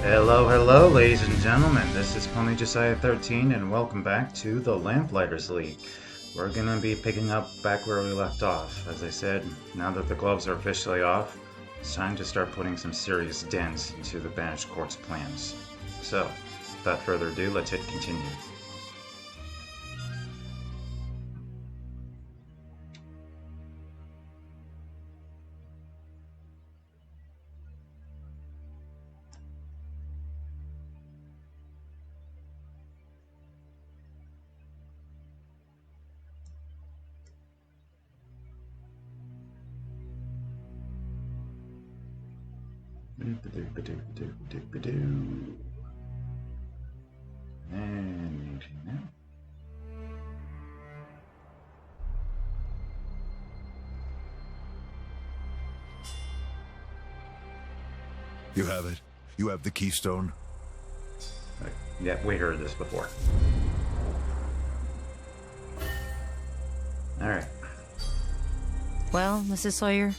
Hello, hello, ladies and gentlemen. This is Pony Josiah 13, and welcome back to the Lamplighters League. We're gonna be picking up back where we left off. As I said, now that the gloves are officially off, it's time to start putting some serious dents into the Banished Court's plans. So, without further ado, let's hit continue. And maybe now. You have it. You have the keystone. Yeah, we heard this before. Alright. Well, Mrs. Sawyer,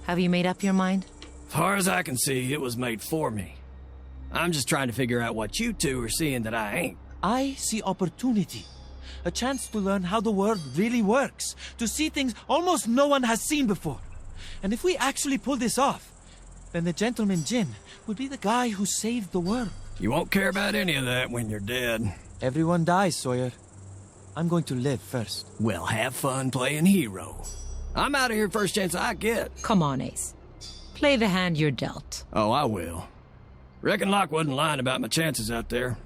have you made up your mind? As far as I can see, it was made for me. I'm just trying to figure out what you two are seeing that I ain't. I see opportunity. A chance to learn how the world really works. To see things almost no one has seen before. And if we actually pull this off, then the Gentleman Jin would be the guy who saved the world. You won't care about any of that when you're dead. Everyone dies, Sawyer. I'm going to live first. Well, have fun playing hero. I'm out of here first chance I get. Come on, Ace. Play the hand you're dealt. Oh, I will. Reckon Locke wasn't lying about my chances out there.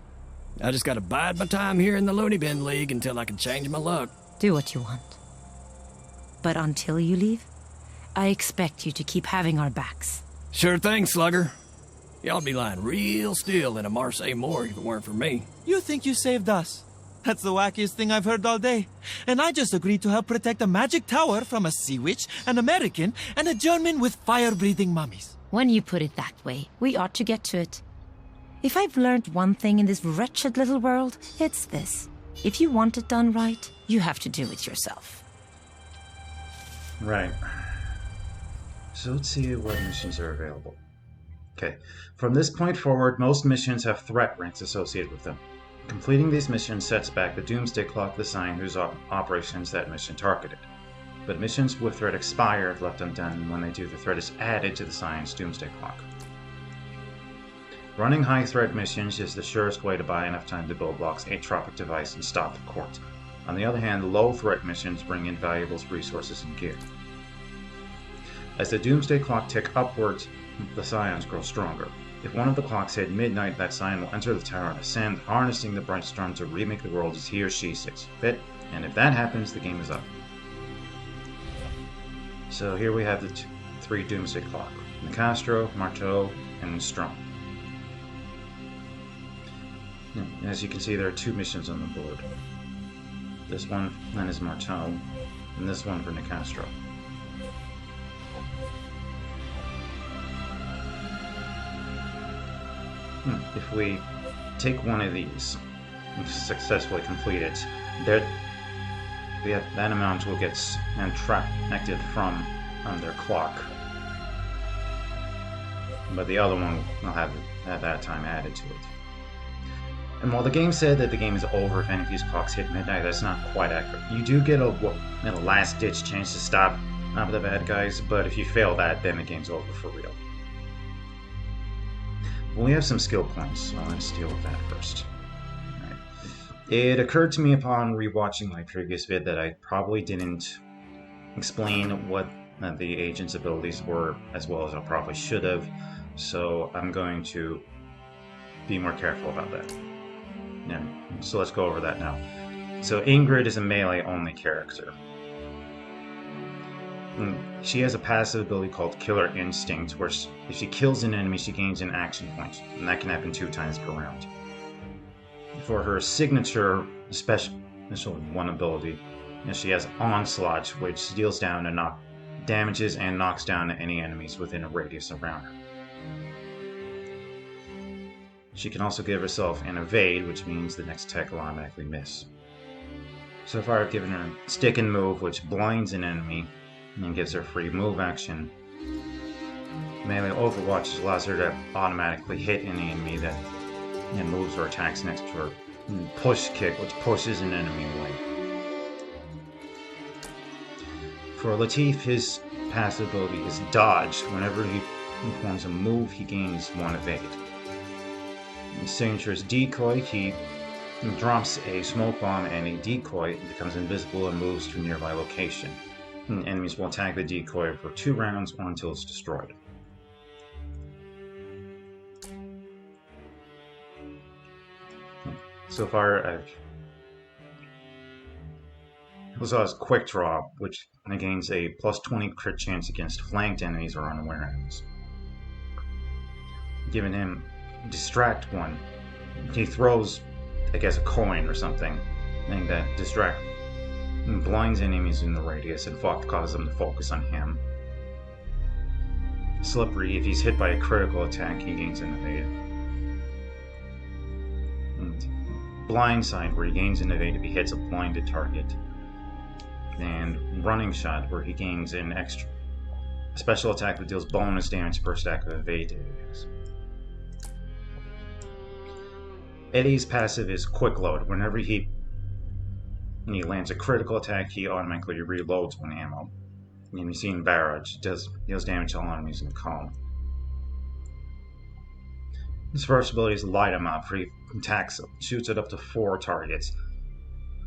I just gotta bide my time here in the Looney Bin League until I can change my luck. Do what you want. But until you leave, I expect you to keep having our backs. Sure thing, Slugger. Y'all be lying real still in a Marseille morgue if it weren't for me. You think you saved us? That's the wackiest thing I've heard all day. And I just agreed to help protect a magic tower from a sea witch, an American, and a German with fire-breathing mummies. When you put it that way, we ought to get to it. If I've learned one thing in this wretched little world, it's this. If you want it done right, you have to do it yourself. Right. So let's see what missions are available. Okay. From this point forward, most missions have threat ranks associated with them. Completing these missions sets back the doomsday clock of the sign whose operations that mission targeted. But missions with threat expire if left undone, and when they do, the threat is added to the sign's doomsday clock. Running high threat missions is the surest way to buy enough time to build Locke's atropic device and stop the court. On the other hand, low threat missions bring in valuables, resources, and gear. As the doomsday clock ticks upwards, the scions grow stronger. If one of the clocks hit midnight, that scion will enter the tower and ascend, harnessing the bright storm to remake the world as he or she sees fit, and if that happens, the game is up. So here we have the three doomsday clock: Nicastro, Marteau, and Strom. As you can see, there are two missions on the board. This one then is Marteau, and this one for Nicastro. If we take one of these and successfully complete it, that amount will get subtracted from their clock, but the other one will have at that time added to it. And while the game said that the game is over if any of these clocks hit midnight, that's not quite accurate. You do get a last-ditch chance to stop the bad guys, but if you fail that, then the game's over for real. We have some skill points, so let's deal with that first. Right. It occurred to me upon rewatching my previous vid that I probably didn't explain what the agent's abilities were as well as I probably should have, so I'm going to be more careful about that. Yeah, so let's go over that now. So Ingrid is a melee-only character. She has a passive ability called Killer Instinct, where if she kills an enemy, she gains an action point, and that can happen 2 times per round. For her signature special one ability, she has Onslaught, which deals down and damages and knocks down any enemies within a radius around her. She can also give herself an Evade, which means the next attack will automatically miss. So far I've given her Stick and Move, which blinds an enemy and gives her free move action. melee Overwatch allows her to automatically hit any enemy that moves or attacks next to her. Push kick, which pushes an enemy away. For Latif, his passive ability is dodge. Whenever he performs a move, he gains 1 evade. His signature is decoy. He drops a smoke bomb and a decoy. It becomes invisible and moves to a nearby location. Enemies will attack the decoy for 2 rounds or until it's destroyed. So far, I've also has Quick Draw, which gains a +20 crit chance against flanked enemies or unaware enemies. Giving him Distract 1, he throws, I guess, a coin or something, and that distract blinds enemies in the radius and causes them to focus on him. Slippery, if he's hit by a critical attack, he gains an evade. And Blindside, where he gains an evade if he hits a blinded target. And Running Shot, where he gains an extra special attack that deals bonus damage per stack of evade areas. Eddie's passive is Quick Load. Whenever he lands a critical attack, he automatically reloads 1 ammo. And you see in Barrage, deals damage to all enemies in the column. His first ability is Light 'em Up, where he attacks, shoots it up to 4 targets.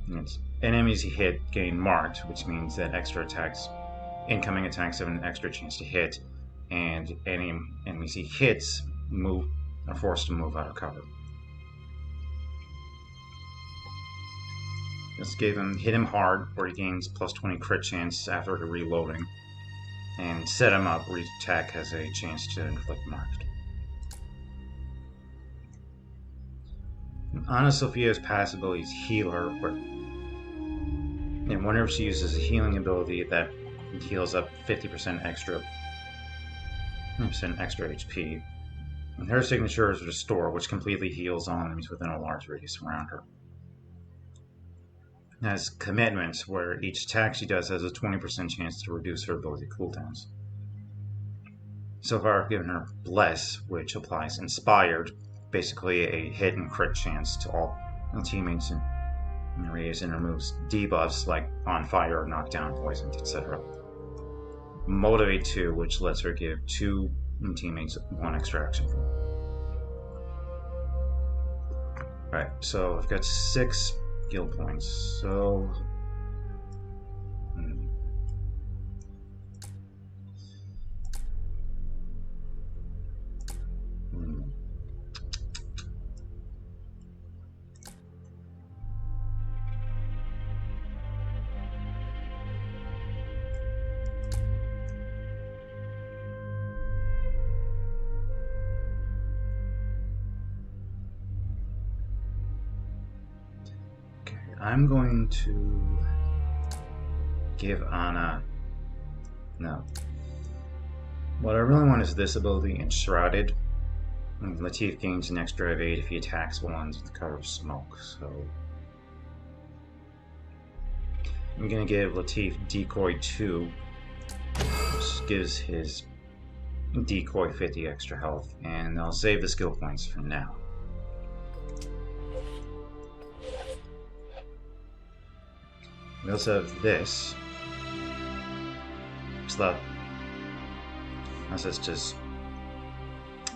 And enemies he hit gain Marked, which means that incoming attacks have an extra chance to hit, and any enemies he hits are forced to move out of cover. This gave him Hit Him Hard, where he gains +20 crit chance after reloading, and Set Him Up, where each attack has a chance to inflict Marked. Ana Sophia's passive ability is Healer, and whenever she uses a healing ability, that heals up 50% extra HP. And her signature is Restore, which completely heals all enemies within a large radius around her. Has Commitment, where each attack she does has a 20% chance to reduce her ability cooldowns. So far I've given her Bless, which applies Inspired, basically a hit and crit chance to all teammates in the radius, and removes debuffs like On Fire, Knockdown, Poisoned, etc. Motivate 2, which lets her give 2 teammates 1 extra action point. Alright, so I've got 6 skill points, so I'm going to give Ana... No. What I really want is this ability, Enshrouded. And Latif gains an extra evade if he attacks while under the cover of smoke, so... I'm going to give Latif Decoy 2, which gives his Decoy 50 extra health, and I'll save the skill points for now. We also have this. So that's just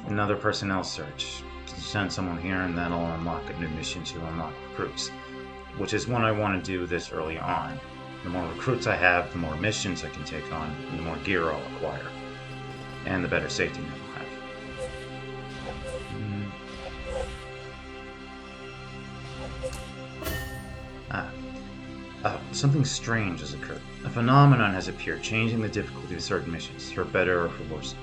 another personnel search. Send someone here and that'll unlock a new mission to unlock recruits, which is what I want to do this early on. The more recruits I have, the more missions I can take on, and the more gear I'll acquire, and the better safety net I'll have. Something strange has occurred. A phenomenon has appeared, changing the difficulty of certain missions, for better or for worse.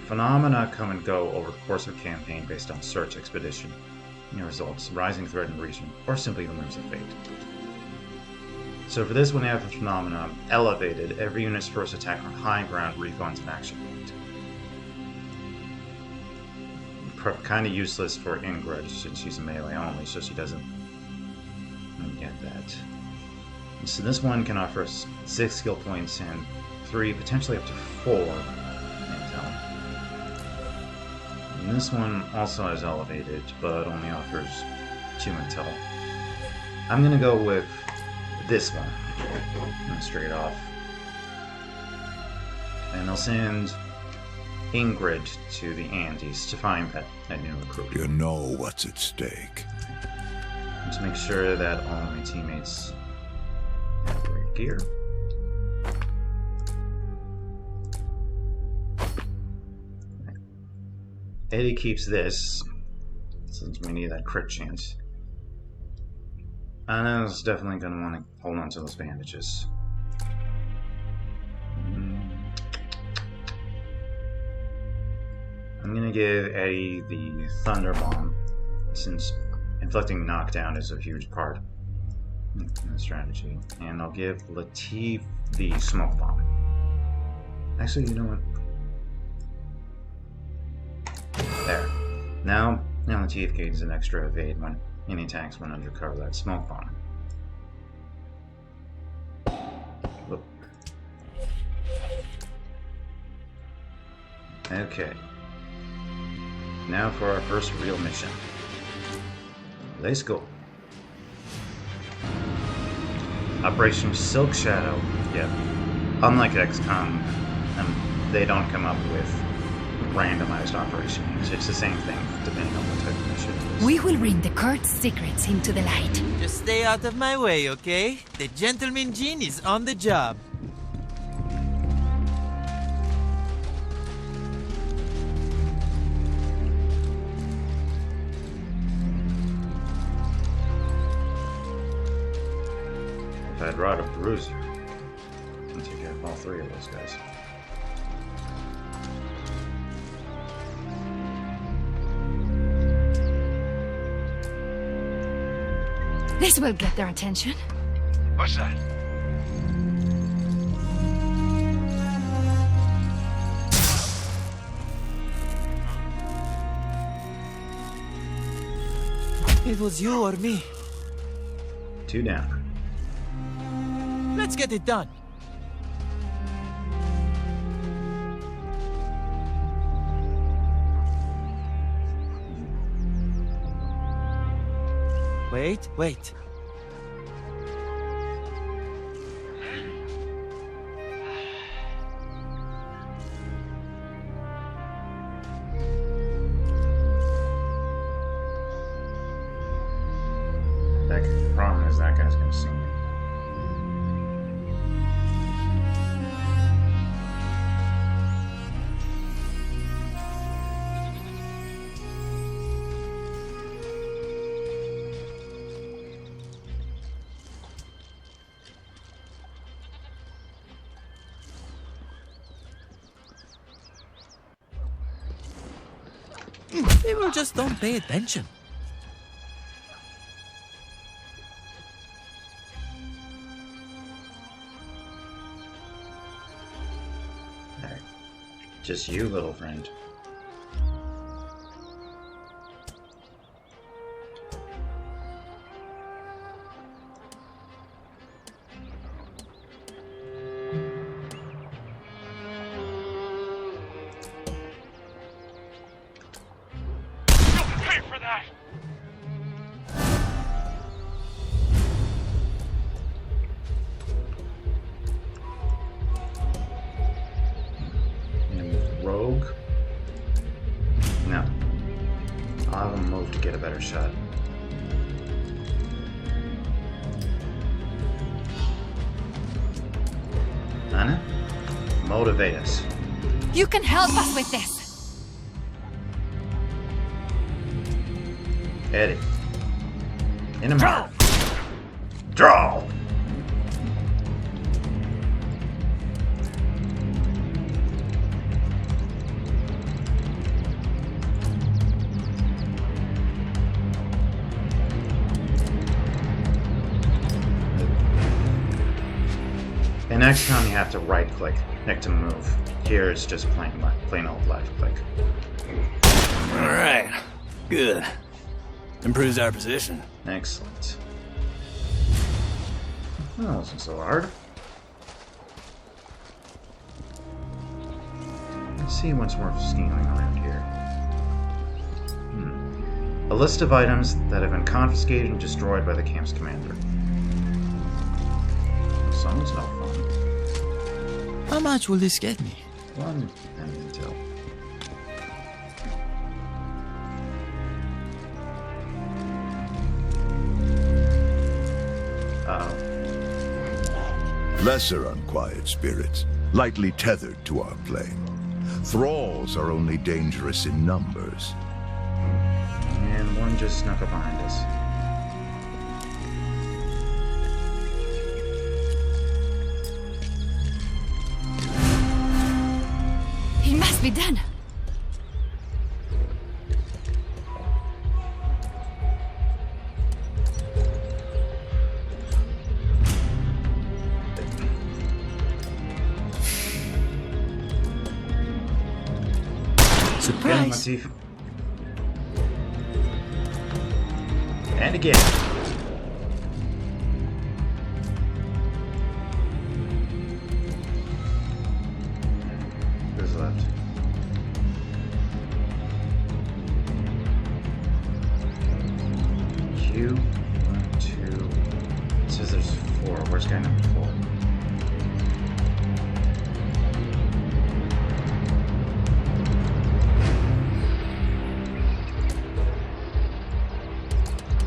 Phenomena come and go over the course of a campaign based on search, expedition, results, rising threat in the region, or simply the whims of fate. So for this one, I have the phenomena elevated. Every unit's first attack on high ground refunds an action point. Kind of useless for Ingrid, since she's a melee only, so she doesn't get that. So this one can offer 6 skill points and 3, potentially up to 4 intel. And this one also has elevated, but only offers 2 intel. I'm gonna go with this one, straight off. And I'll send Ingrid to the Andes to find that new recruit. You know what's at stake. And to make sure that all of my teammates have the right gear. Eddie keeps this, since we need that crit chance. And I was definitely going to want to hold on to those bandages. I'm going to give Eddie the Thunder Bomb, since inflicting knockdown is a huge part in the strategy. And I'll give Latif the Smoke Bomb. Actually, you know what? There. Now Latif gains an extra evade when any attacks went under cover of that smoke bomb. Whoop. Okay. Now for our first real mission. Let's go. Operation Silk Shadow. Yeah. Unlike XCOM, they don't come up with randomized operations. It's the same thing, depending on what type of mission it is. We will bring the Kurt's secrets into the light. Just stay out of my way, okay? The gentleman Jin is on the job. If I'd brought a bruiser, I can take care of all 3 of those guys. This will get their attention. What's that? It was you or me. 2 down. Let's get it done. Wait. The problem is that guy's gonna see me. People just don't pay attention. Alright. Just you, little friend. Rogue? No. I'll have him move to get a better shot. Anna? Motivate us. You can help us with this. Eddie. In a minute. Draw! In XCOM, you have to right-click next to move. Here, it's just plain old left-click. Alright. Good. Improves our position. Excellent. Well, that wasn't so hard. Let's see what's worth scaling around here. A list of items that have been confiscated and destroyed by the camp's commander. Sounds no fun. How much will this get me? One and until. Lesser unquiet spirits, lightly tethered to our plane. Thralls are only dangerous in numbers. And one just snuck up behind us. It must be done. Getting my teeth. And again. Who's left? Q, 1, 2. It says there's 4. Where's guy number 4?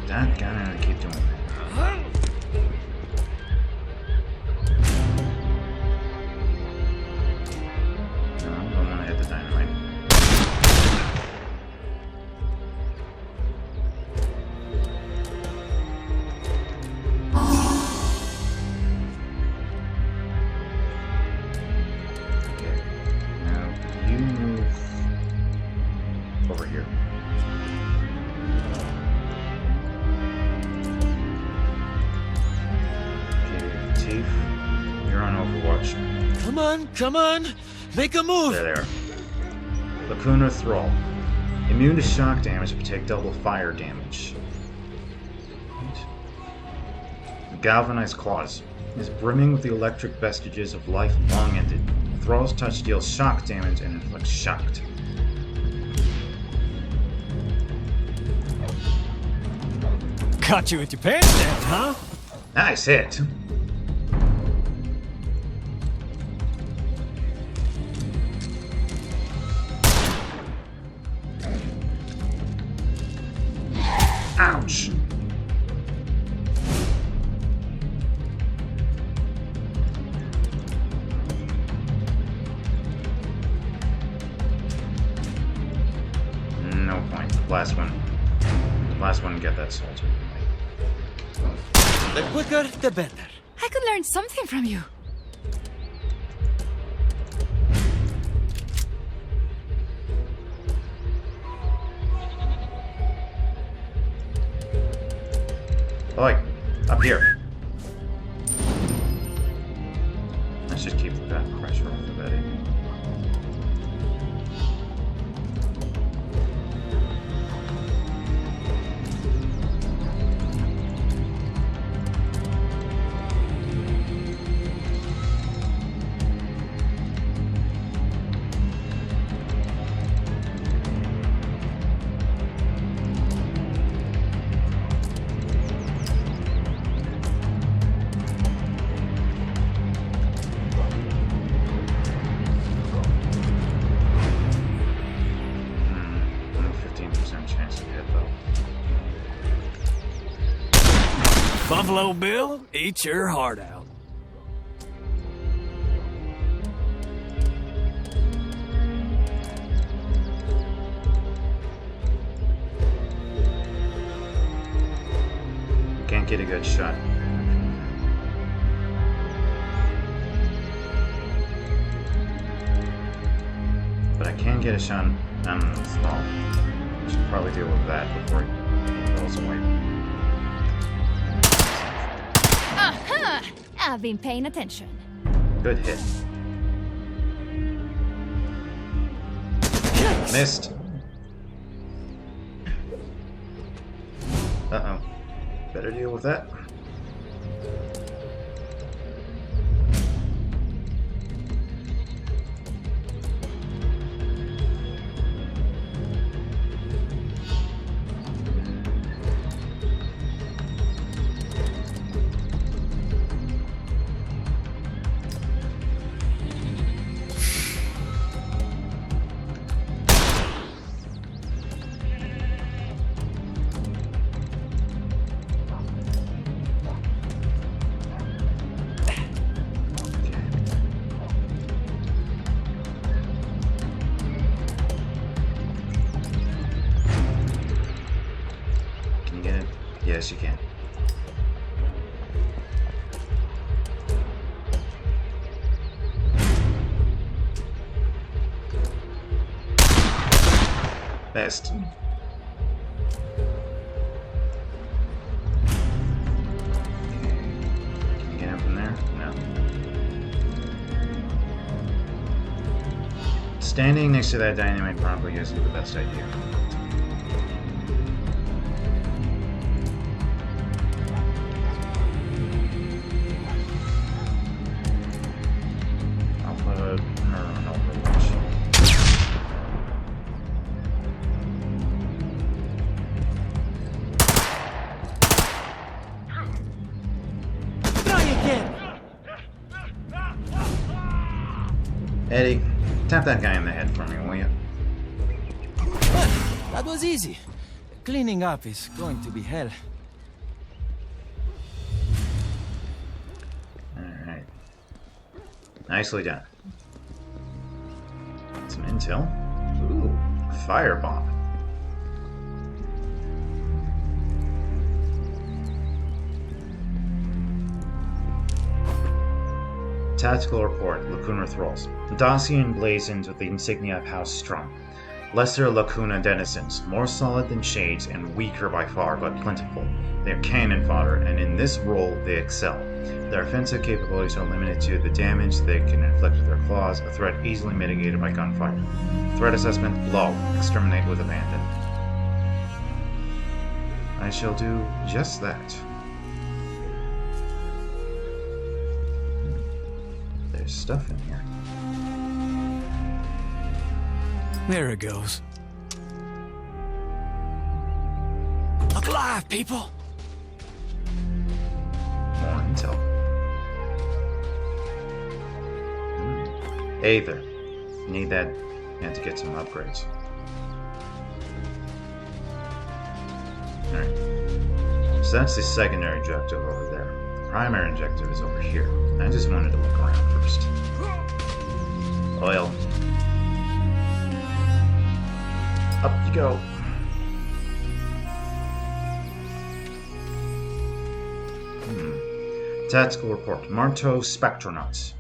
That guy, I keep doing that. No, I don't want to hit the dynamite. Okay, now you move over here. You're on Overwatch. Come on! Make a move! There. Lacuna Thrall. Immune to shock damage, but take double fire damage. Right. Galvanized Claws. Is brimming with the electric vestiges of life long ended. Thrall's touch deals shock damage and inflicts shocked. Caught you with your pants down, huh? Nice hit. Ouch! No point. Last one. Last one, get that soldier. The quicker, the better. I could learn something from you. Like, up here. Let's just keep that pressure off the Betty. Buffalo Bill, eat your heart out. Can't get a good shot. But I can get a shot on the Thrall. I should probably deal with that before he rolls away. Aha! I've been paying attention. Good hit. Missed. Uh-oh. Better deal with that. Yes, you can. Best. Can you get up from there? No. Standing next to that dynamite probably isn't the best idea. I'll put her on overwatch. Try again! Eddie, tap that guy in the head for me, will you? Well, that was easy. Cleaning up is going to be hell. Alright. Nicely done. Some intel. Ooh, a firebomb. Tactical report, Lacuna Thralls. Dossier emblazoned with the insignia of House Strum. Lesser Lacuna denizens, more solid than shades and weaker by far, but plentiful. They are cannon fodder, and in this role they excel. Their offensive capabilities are limited to the damage they can inflict with their claws, a threat easily mitigated by gunfight. Threat assessment, low. Exterminate with abandon. I shall do just that. There's stuff in here. There it goes. Look alive, people! More intel. Aether. Need that and to get some upgrades. Alright. So that's the secondary objective over there. The primary objective is over here. I just wanted to look around first. Oil. Up you go. Tactical report. Marteau Spectronauts.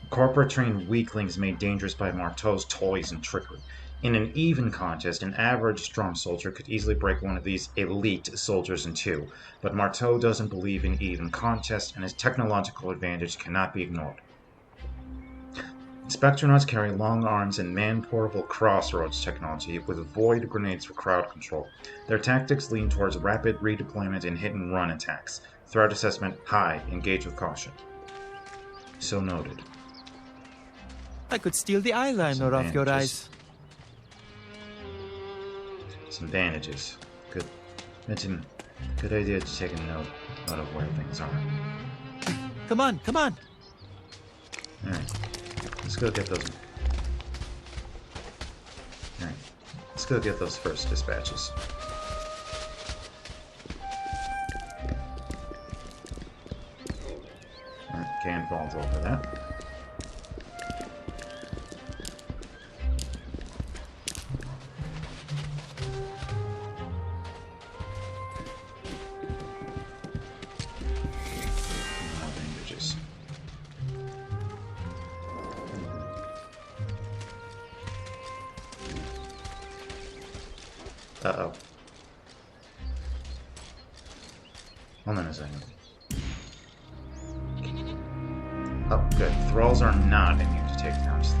Corporate-trained weaklings made dangerous by Marteau's toys and trickery. In an even contest, an average strong soldier could easily break one of these elite soldiers in two, but Marteau doesn't believe in even contests, and his technological advantage cannot be ignored. Spectronauts carry long arms and man-portable crossroads technology with void grenades for crowd control. Their tactics lean towards rapid redeployment and hit-and-run attacks. Threat assessment, high. Engage with caution. So noted. I could steal the eyeliner off your eyes. Some bandages. Good. Mention. Good idea to take a note of where things are. Come on, come on. Alright. Let's go get those. Alright. Let's go get those first dispatches. Alright, cannon falls over that. Uh-oh. Hold on a second. Oh, good. Thralls are not immune to takedowns.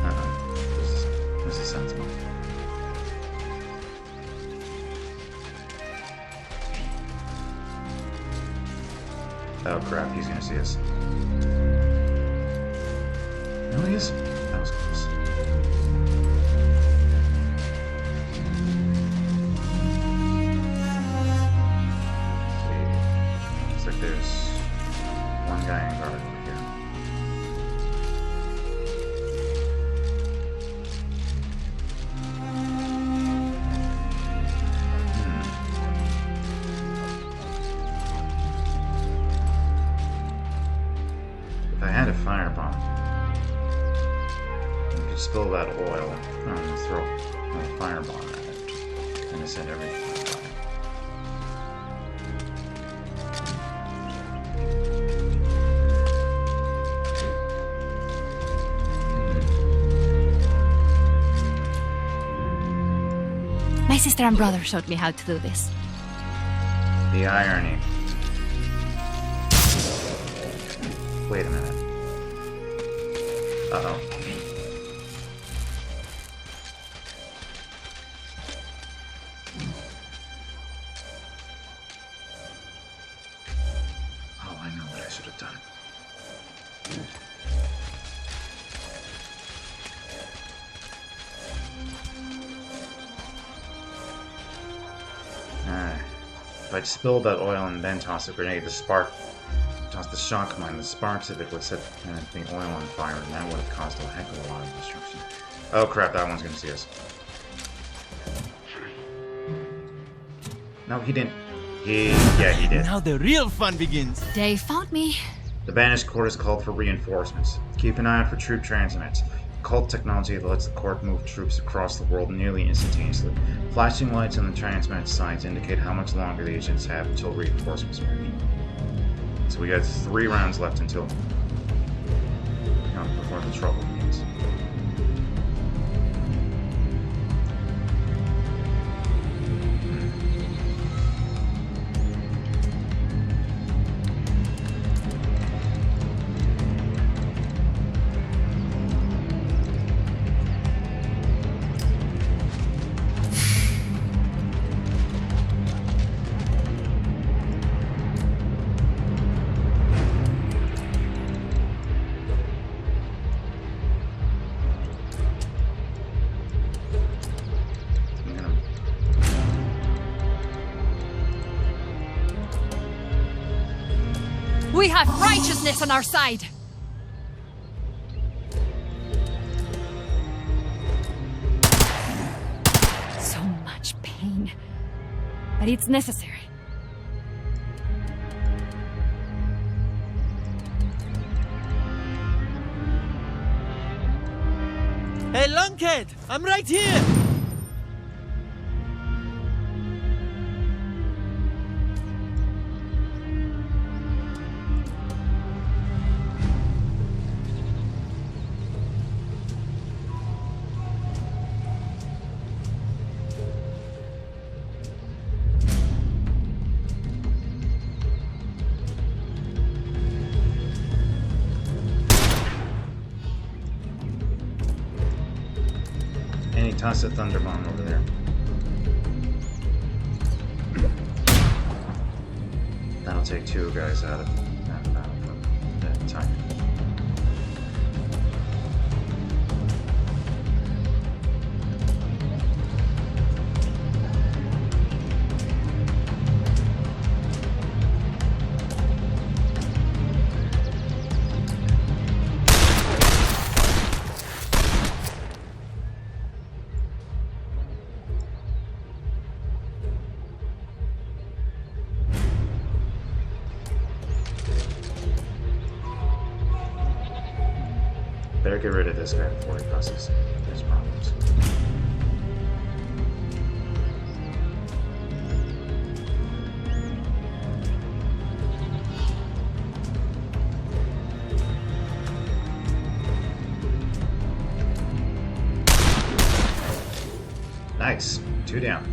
Uh-oh. This is sensible. Oh crap, he's gonna see us. No, he is. That was close. Looks like there's one guy in guard over here. If I had a firebomb, spill that oil, I'm gonna throw a firebomb at it. And set everything on fire. My sister and brother showed me how to do this. The irony. Wait a minute. Uh-oh. Oh, I know what I should have done. If I'd spilled that oil and then tossed a grenade, toss the shock mine, the sparks of it would set the oil on fire, and that would have caused a heck of a lot of destruction. Oh crap, that one's gonna see us. No, he didn't. Yeah, he did. Now the real fun begins. They found me. The Banished Court has called for reinforcements. Keep an eye out for troop transmits. Cult technology that lets the court move troops across the world nearly instantaneously. Flashing lights on the transmit signs indicate how much longer the agents have until reinforcements reach. So we got 3 rounds left until before the trouble begins. We have righteousness on our side. So much pain. But it's necessary. Hey, Lunkhead! I'm right here! Toss a thunder bomb over there. That'll take 2 guys out of that time. Better get rid of this guy before he causes his problems. Nice. 2 down.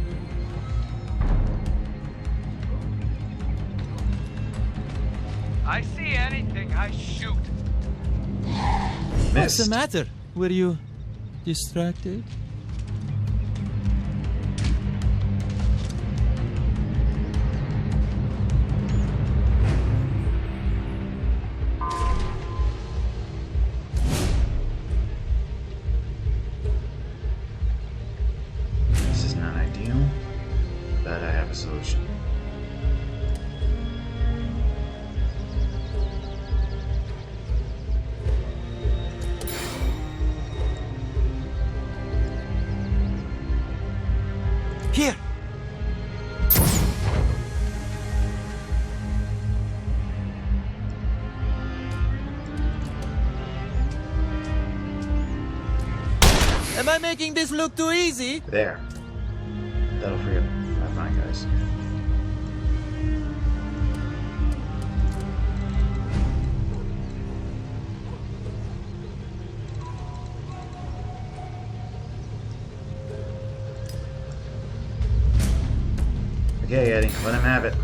I see anything, I shoot. What's the matter? Were you distracted? This is not ideal, but I have a solution. Am I making this look too easy? There. That'll free up 5 guys. Okay, Eddie, let him have it.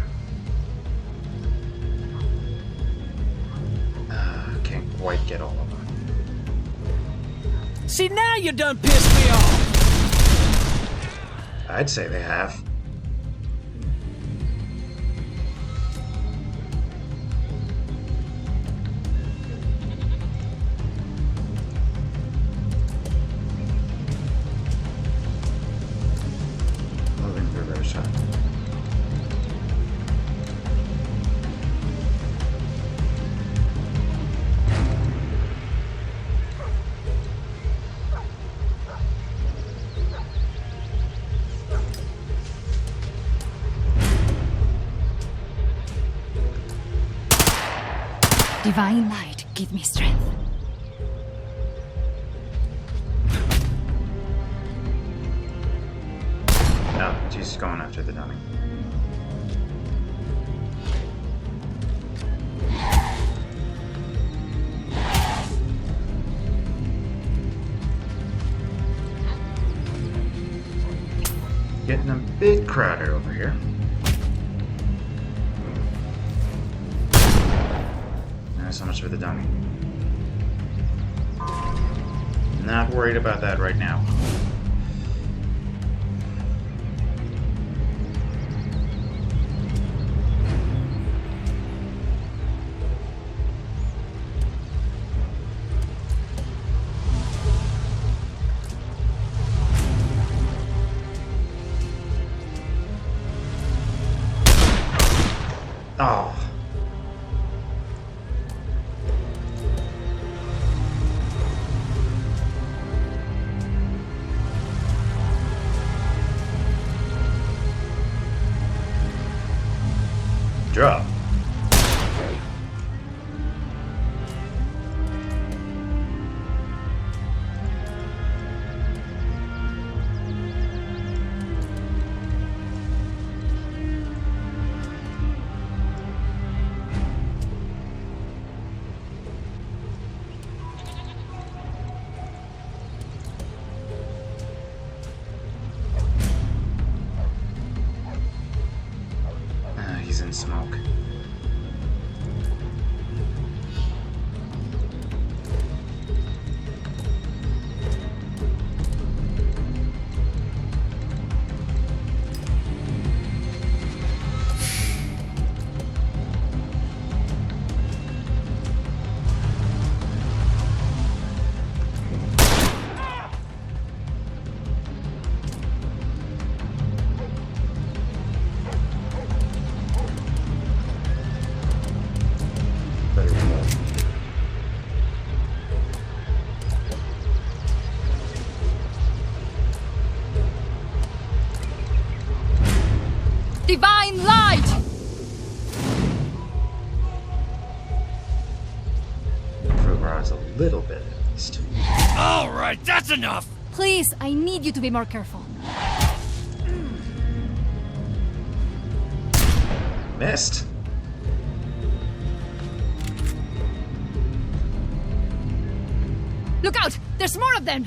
Can't quite get all of them. See, now you done pissed me off! I'd say they have. Moving through their shot. Divine light, give me strength. No, she's going after the dummy. Getting a bit crowded over here. So much for the dummy. Not worried about that right now. Oh. Drop. He's in smoke. Divine light! Progress a little bit at least. All right, that's enough. Please, I need you to be more careful. Missed. Look out! There's more of them!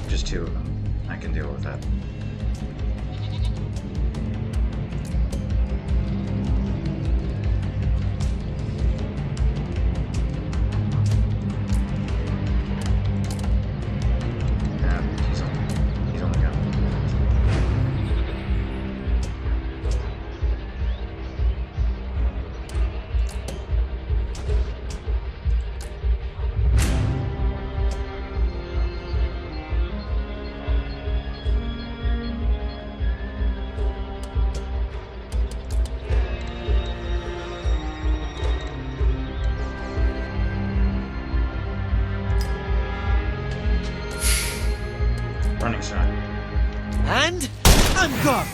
Just 2 of them. I can deal with that. He's only got 1 minute. Running shot. And I'm gone.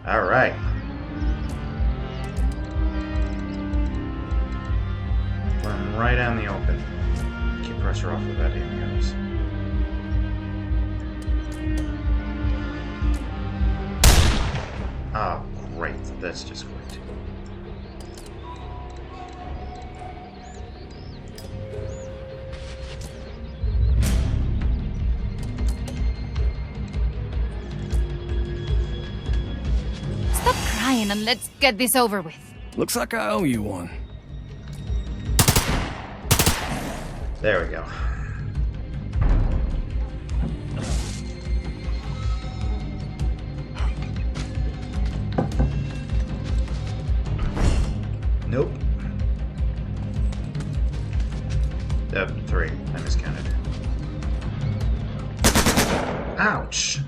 All right. Run right out in the open. pressure off of that amigos. Ah, great. That's just great. Stop crying and let's get this over with. Looks like I owe you one. There we go. Nope. 3. I miscounted. Ouch!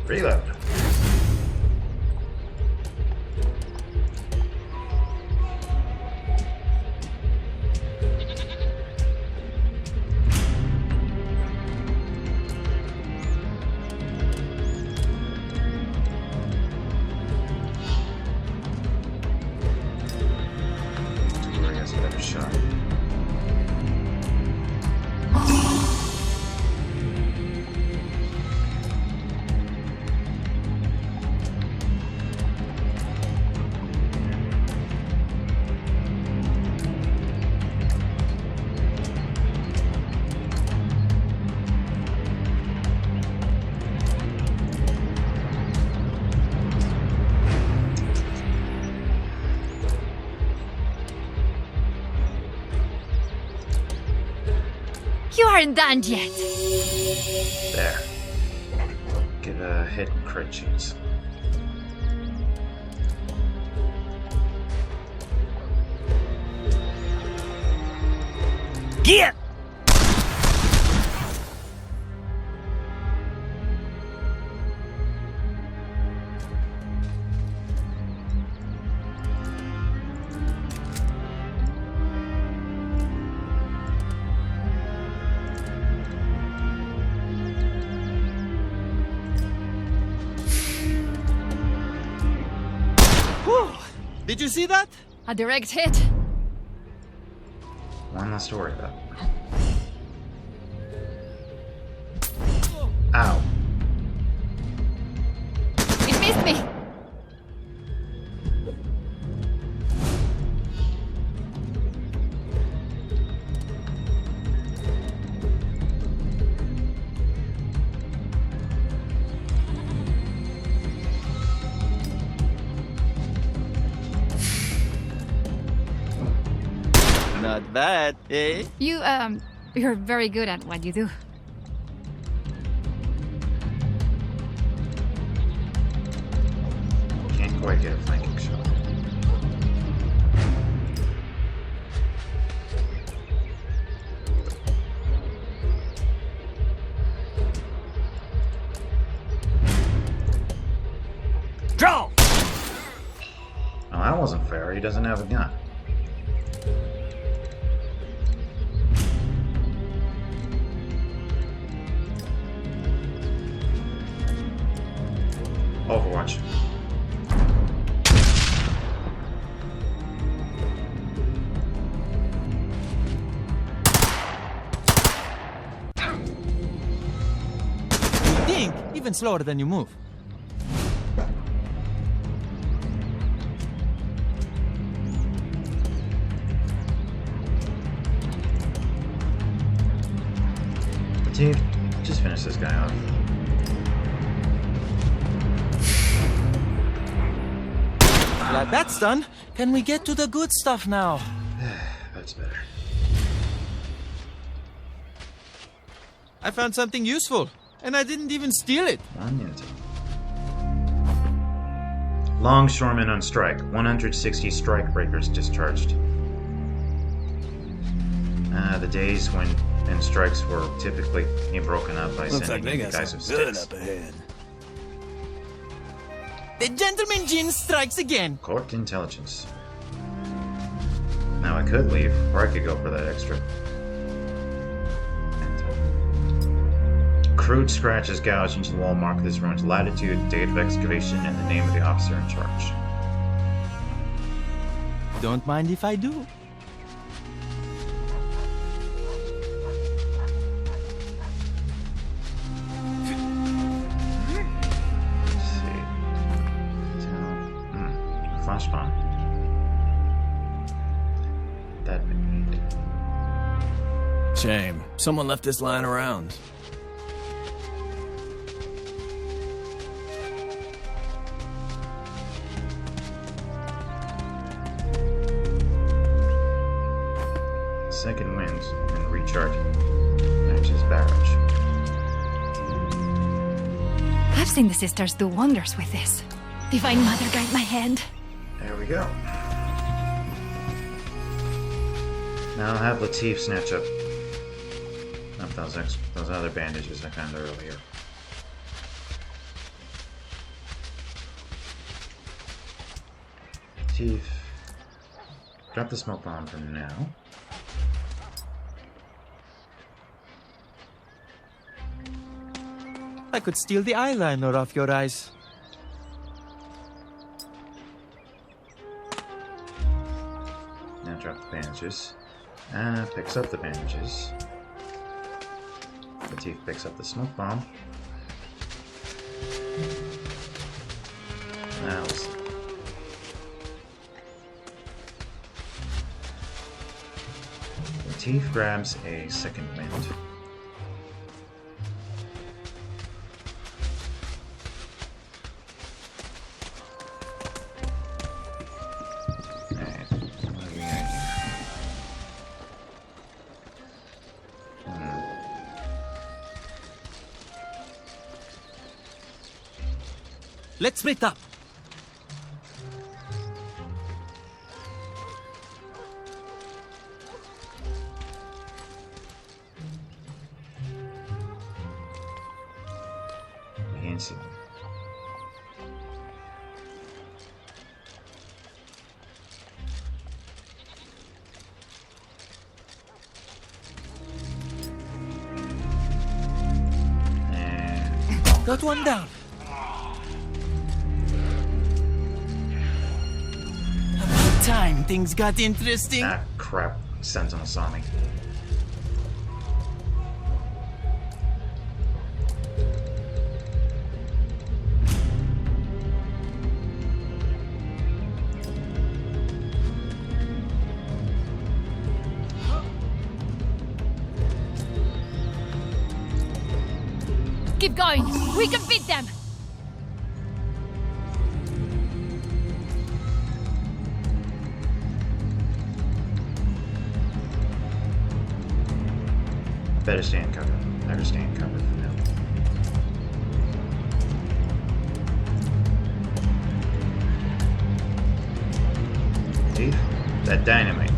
Reload. I guess a better shot. You aren't done yet. There. Get a hit and crit chance. Get! Did you see that? A direct hit. One less to worry about. Ow. It missed me. Not bad, eh? You're very good at what you do. Can't quite get a flanking shot. Draw! Oh, that wasn't fair. He doesn't have a gun. Overwatch. You think even slower than you move. Dude, just finish this guy off. Glad that's done. Can we get to the good stuff now? That's better. I found something useful, and I didn't even steal it. One unity. Longshoremen on strike. 160 strike breakers discharged. The days when strikes were typically broken up by sending in the guys of sticks. up ahead. The gentleman Jin strikes again. Court intelligence. Now I could leave, or I could go for that extra. Crude scratches gouged into the wall mark this ruin's latitude, date of excavation, and the name of the officer in charge. Don't mind if I do. Let's see. Flash bomb. That would need. Shame. Someone left this lying around. Second wind and recharge matches barrage. I've seen the sisters do wonders with this. Divine Mother guide my hand. There we go. Now I'll have Latif snatch up those other bandages I found earlier. Latif, drop the smoke bomb for now. I could steal the eyeliner off your eyes. Now drop the bandages. Picks up the bandages. Latif picks up the smoke bomb. Now let's see. Latif grabs a second wind. Let's split up. Can't see. Got one down. About time things got interesting. Ah, crap. Sentinel saw me. Keep going. We can beat them. Better stay in cover. Better stay in cover for now. See? That dynamite.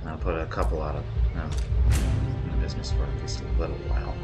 I'll put a couple out of in business for at least a little while.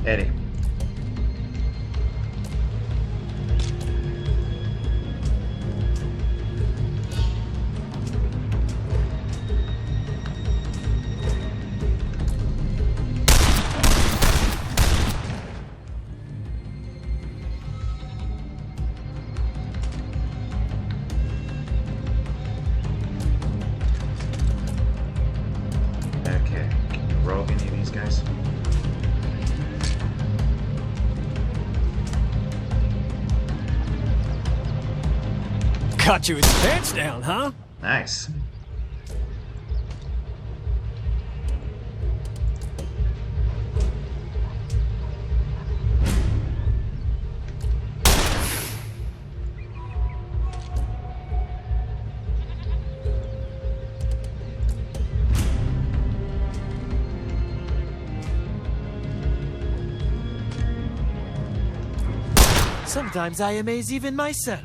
Eddie. Okay, can you rogue any of these guys? Got you with your pants down, huh? Nice. Sometimes I amaze even myself.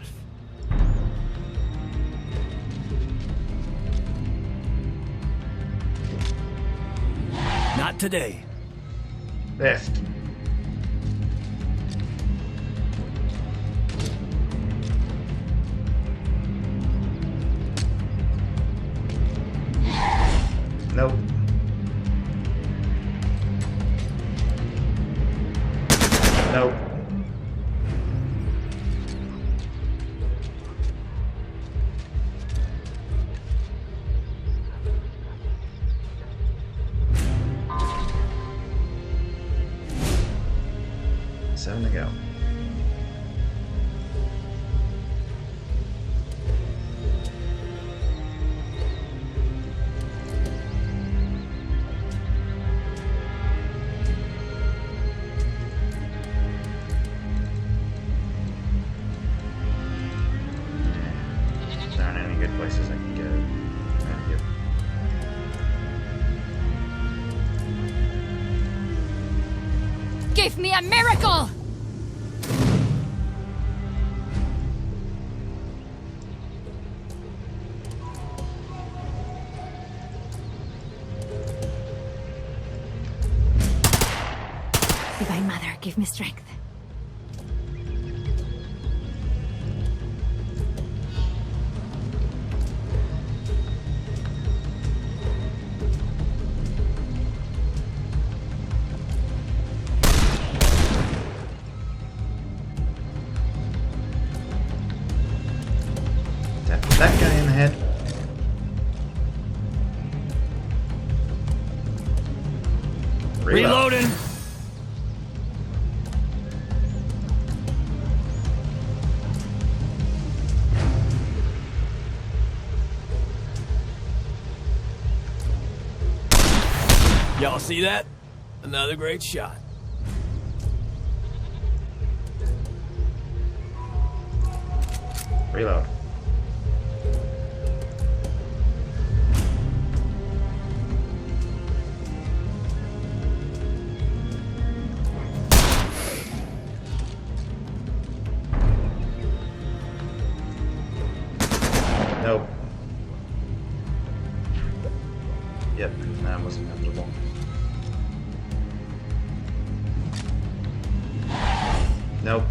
Not today. Left. Nope. Nope. Seven to go. There aren't any good places I can get it. Give me a miracle! Divine Mother, give me strength. That guy in the head. Reloading. Y'all see that? Another great shot. Reload. Nope. Yep, that was inevitable. Nope.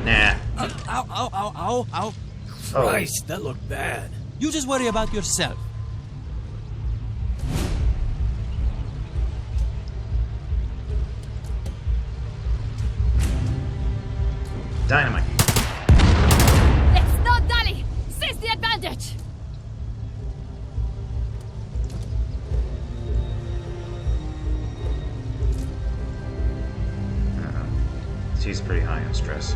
Nah. Ow, ow, ow, ow, ow. Christ, that looked bad. You just worry about yourself. Dynamite. Let's not dally! Seize the advantage! She's pretty high on stress.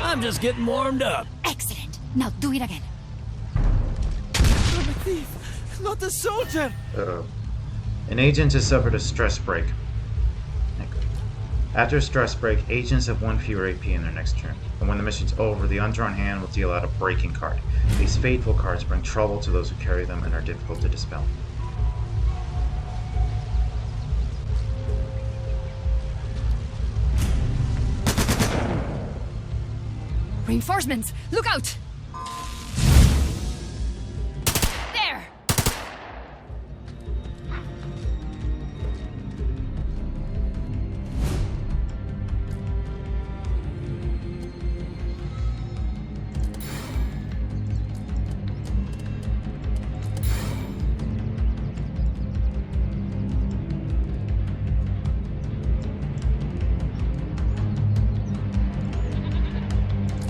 I'm just getting warmed up. Excellent. Now do it again. I'm a thief, not a soldier. Uh-oh. An agent has suffered a stress break. After a stress break, agents have 1 fewer AP in their next turn. And when the mission's over, the Undrawn Hand will deal out a breaking card. These fateful cards bring trouble to those who carry them and are difficult to dispel. Reinforcements! Look out! There!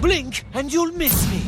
Blink and you'll miss me.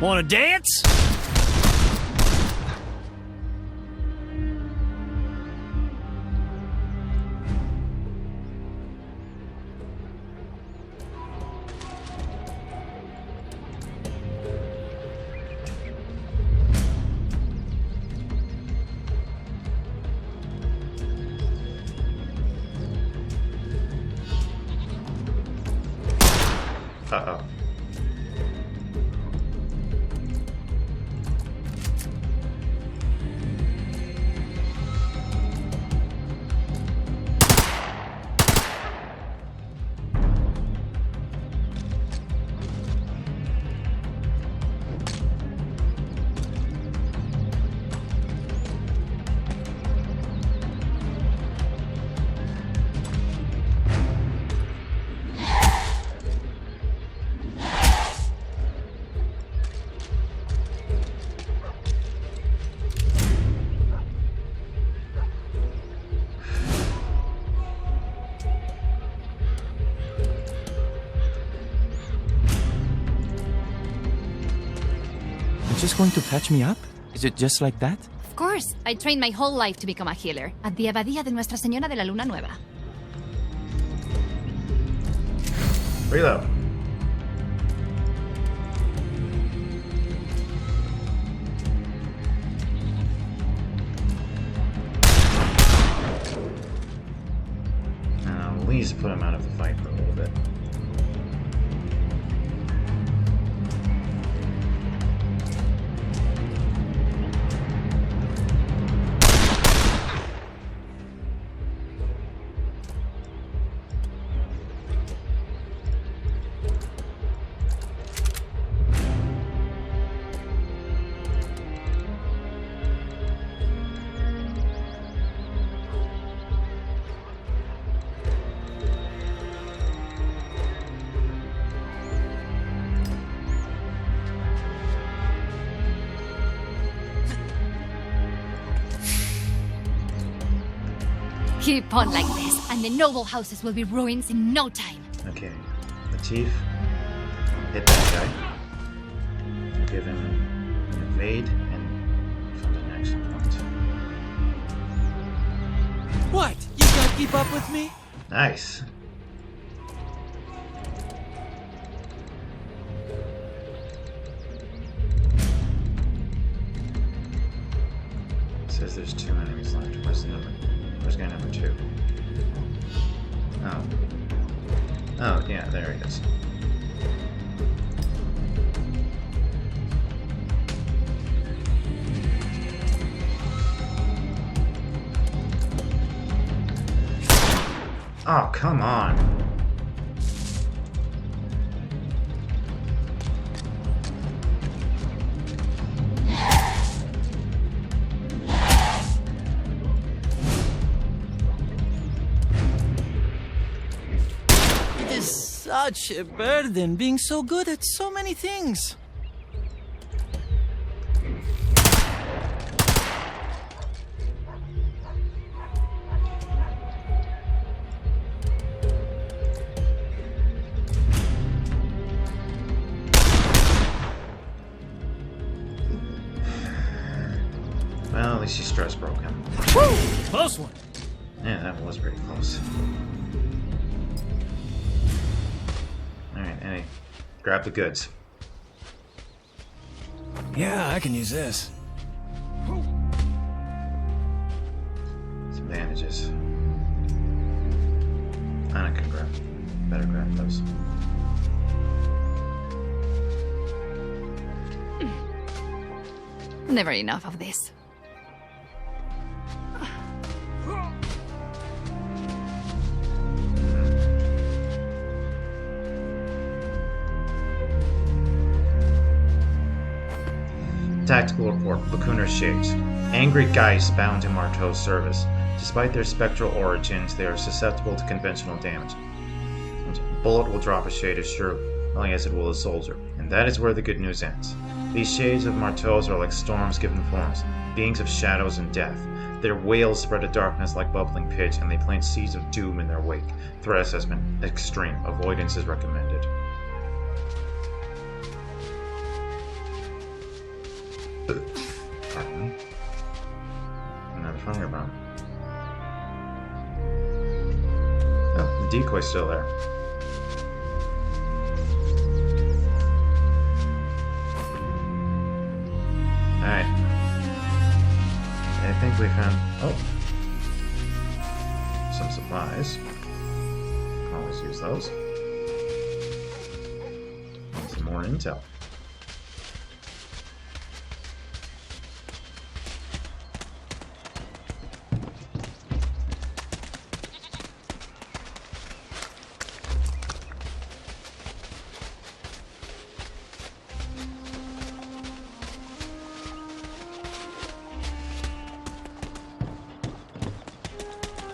Wanna dance? Uh-oh. Just going to patch me up? Is it just like that? Of course. I trained my whole life to become a healer at the Abadía de Nuestra Señora de la Luna Nueva. Reload. Now, at least put him out of the fight for a little bit. Keep on like this, and the noble houses will be ruins in no time. Okay. Latif. Hit that guy. Give him an evade and fund an action point. What? You can't keep up with me? Nice. It says there's 2 enemies left. Where's the number? Where's guy number 2? Oh. Oh, yeah, there he is. Oh, come on. It is such a burden being so good at so many things. Well, at least your stress broke him. Woo! Close one. Yeah, that was pretty close. Alright, Eddie. Grab the goods. Yeah, I can use this. Some bandages. Anna can grab. Better grab those. Never enough of this. Tactical report, Lacunar Shades. Angry Geist bound in Marteau's service. Despite their spectral origins, they are susceptible to conventional damage. A bullet will drop a shade as surely as it will a soldier, and that is where the good news ends. These shades of Marteau's are like storms given forms, beings of shadows and death. Their wails spread a darkness like bubbling pitch, and they plant seeds of doom in their wake. Threat assessment, extreme. Avoidance is recommended. Pardon me. Another firebomb. Oh, the decoy's still there. Alright. I think we found... some supplies. Always use those. Some more intel.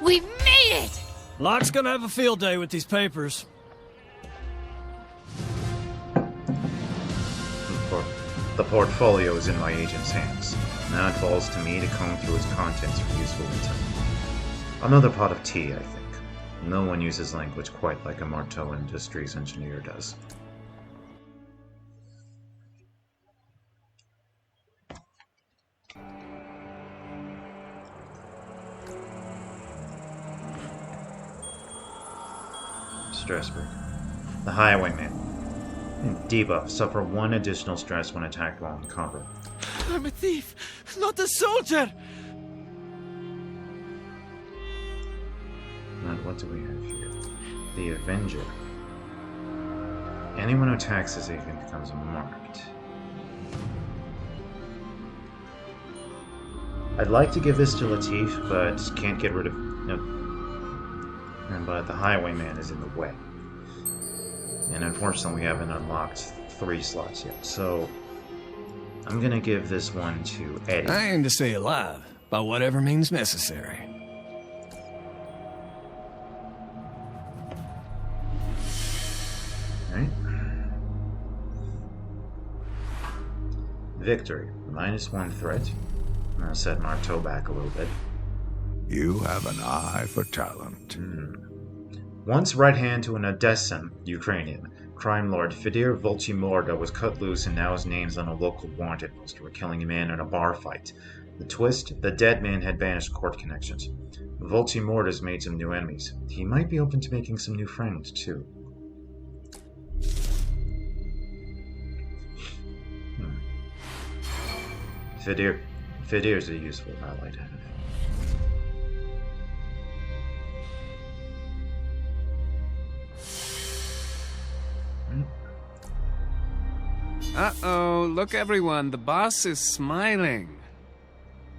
We've made it! Locke's gonna have a field day with these papers. The portfolio is in my agent's hands. Now it falls to me to comb through its contents for useful intel. Another pot of tea, I think. No one uses language quite like a Marteau Industries engineer does. Stress break. The Highwayman and debuff suffer 1 additional stress when attacked while in combat. I'm a thief, not a soldier! And what do we have here? The Avenger. Anyone who attacks this agent becomes marked. I'd like to give this to Latif, but can't get rid of... But the Highwayman is in the way. And unfortunately we haven't unlocked 3 slots yet, so I'm gonna give this one to Eddie. I aim to stay alive, by whatever means necessary. Alright. Victory. -1 threat. I'll set Marteau back a little bit. You have an eye for talent. Once right hand to an Odessan, Ukrainian, crime lord Fedir Volchymorda was cut loose and now his name's on a local wanted poster for killing a man in a bar fight. The twist, the dead man had banished court connections. Volchymorda's made some new enemies. He might be open to making some new friends, too. Fedir's a useful ally to have. Uh-oh, look everyone, the boss is smiling.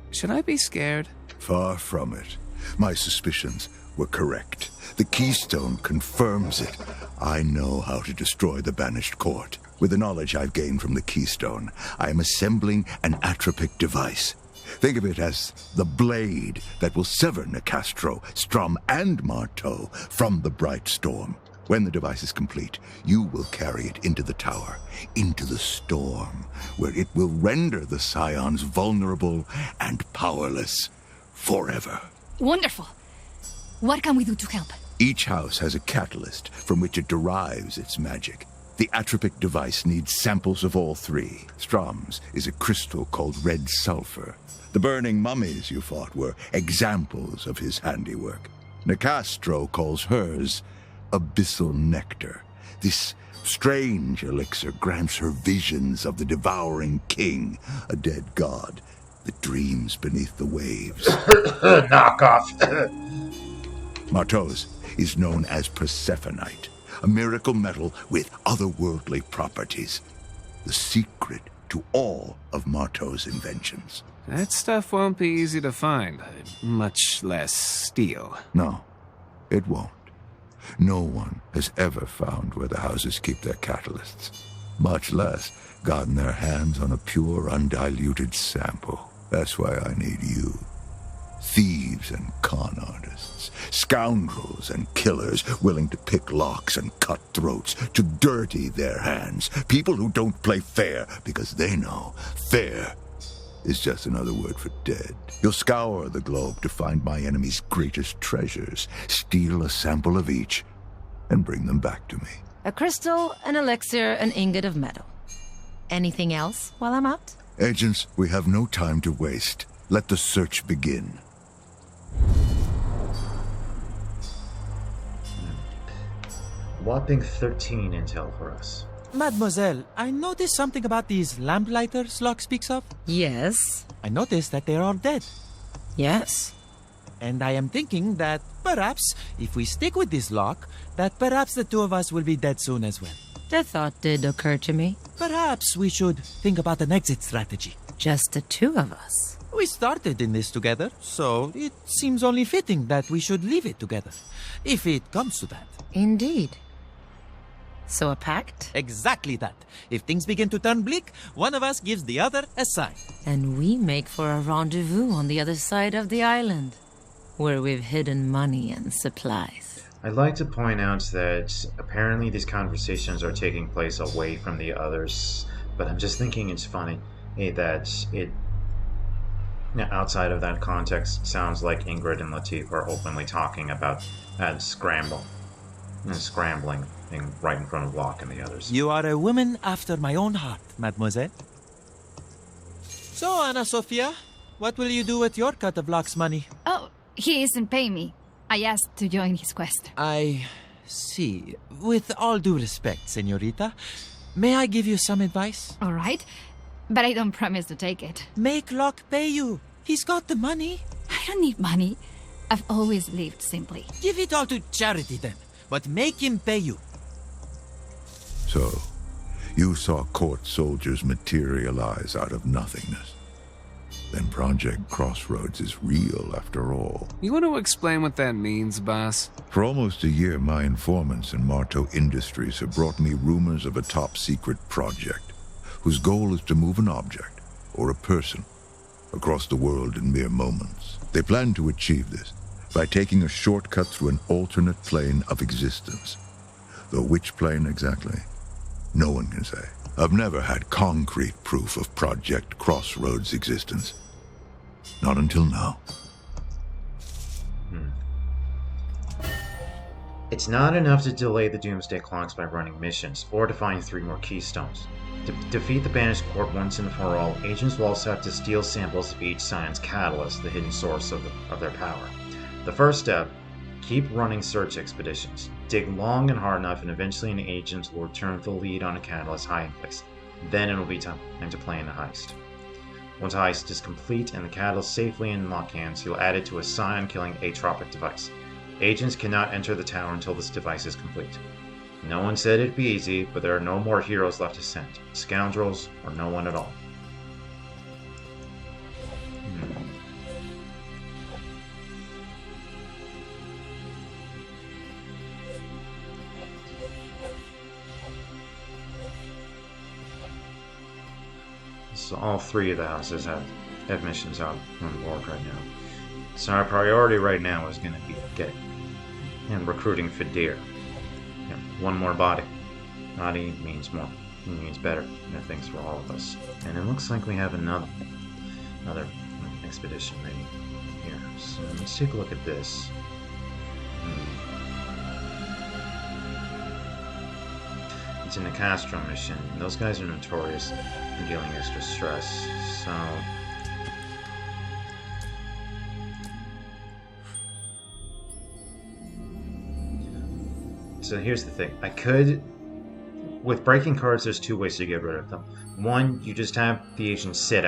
Should I be scared? Far from it. My suspicions were correct. The keystone confirms it. I know how to destroy the banished court. With the knowledge I've gained from the keystone, I am assembling an atropic device. Think of it as the blade that will sever Nicastro, Strum, and Marteau from the bright storm. When the device is complete, you will carry it into the tower, into the storm, where it will render the Scions vulnerable and powerless forever. Wonderful. What can we do to help? Each house has a catalyst from which it derives its magic. The atropic device needs samples of all 3. Strom's is a crystal called red sulfur. The burning mummies you fought were examples of his handiwork. Nicastro calls hers abyssal nectar. This strange elixir grants her visions of the devouring king, a dead god that dreams beneath the waves. Knock off. Marteau's is known as Persephonite, a miracle metal with otherworldly properties. The secret to all of Marteau's inventions. That stuff won't be easy to find, much less steal. No, it won't. No one has ever found where the houses keep their catalysts, much less gotten their hands on a pure, undiluted sample. That's why I need you. Thieves and con artists, scoundrels and killers willing to pick locks and cut throats, to dirty their hands. People who don't play fair because they know fair is just another word for dead. You'll scour the globe to find my enemy's greatest treasures, steal a sample of each, and bring them back to me. A crystal, an elixir, an ingot of metal. Anything else while I'm out? Agents, we have no time to waste. Let the search begin. Whopping 13 intel for us. Mademoiselle, I noticed something about these Lamplighters League speaks of. Yes. I noticed that they are all dead. Yes. And I am thinking that perhaps, if we stick with this lock, that perhaps the two of us will be dead soon as well. The thought did occur to me. Perhaps we should think about an exit strategy. Just the two of us. We started in this together, so it seems only fitting that we should leave it together, if it comes to that. Indeed. So a pact? Exactly that. If things begin to turn bleak, one of us gives the other a sign. And we make for a rendezvous on the other side of the island, where we've hidden money and supplies. I'd like to point out that apparently these conversations are taking place away from the others, but I'm just thinking it's funny that it, outside of that context, sounds like Ingrid and Latif are openly talking about scrambling right in front of Locke and the others. You are a woman after my own heart, mademoiselle. So, Anna Sophia, what will you do with your cut of Locke's money? Oh, he isn't paying me. I asked to join his quest. I see. With all due respect, señorita, may I give you some advice? All right, but I don't promise to take it. Make Locke pay you. He's got the money. I don't need money. I've always lived simply. Give it all to charity then, but make him pay you. So, you saw court soldiers materialize out of nothingness. Then Project Crossroads is real after all. You want to explain what that means, boss? For almost a year, my informants in Marteau Industries have brought me rumors of a top-secret project whose goal is to move an object, or a person, across the world in mere moments. They plan to achieve this by taking a shortcut through an alternate plane of existence. Though which plane exactly, no one can say. I've never had concrete proof of Project Crossroads' existence. Not until now. It's not enough to delay the Doomsday Clocks by running missions, or to find 3 more keystones. To defeat the Banished Court once and for all, agents will also have to steal samples of each science catalyst, the hidden source of their power. The first step, keep running search expeditions. Dig long and hard enough, and eventually an agent will return with the lead on a catalyst hiding place. Then it will be time to plan the heist. Once the heist is complete and the catalyst safely in Locke's hands, he'll add it to a scion-killing atropic device. Agents cannot enter the tower until this device is complete. No one said it'd be easy, but there are no more heroes left to send. Scoundrels, or no one at all. So all 3 of the houses have missions out on board right now. So our priority right now is going to be getting and recruiting Fedir. Yeah, 1 more body. Body means more. It means better things for all of us. And it looks like we have another expedition ready here. So let's take a look at this. It's in the Castro mission. Those guys are notorious for dealing extra stress. So here's the thing. With breaking cards, there's 2 ways to get rid of them. 1, you just have the agent sit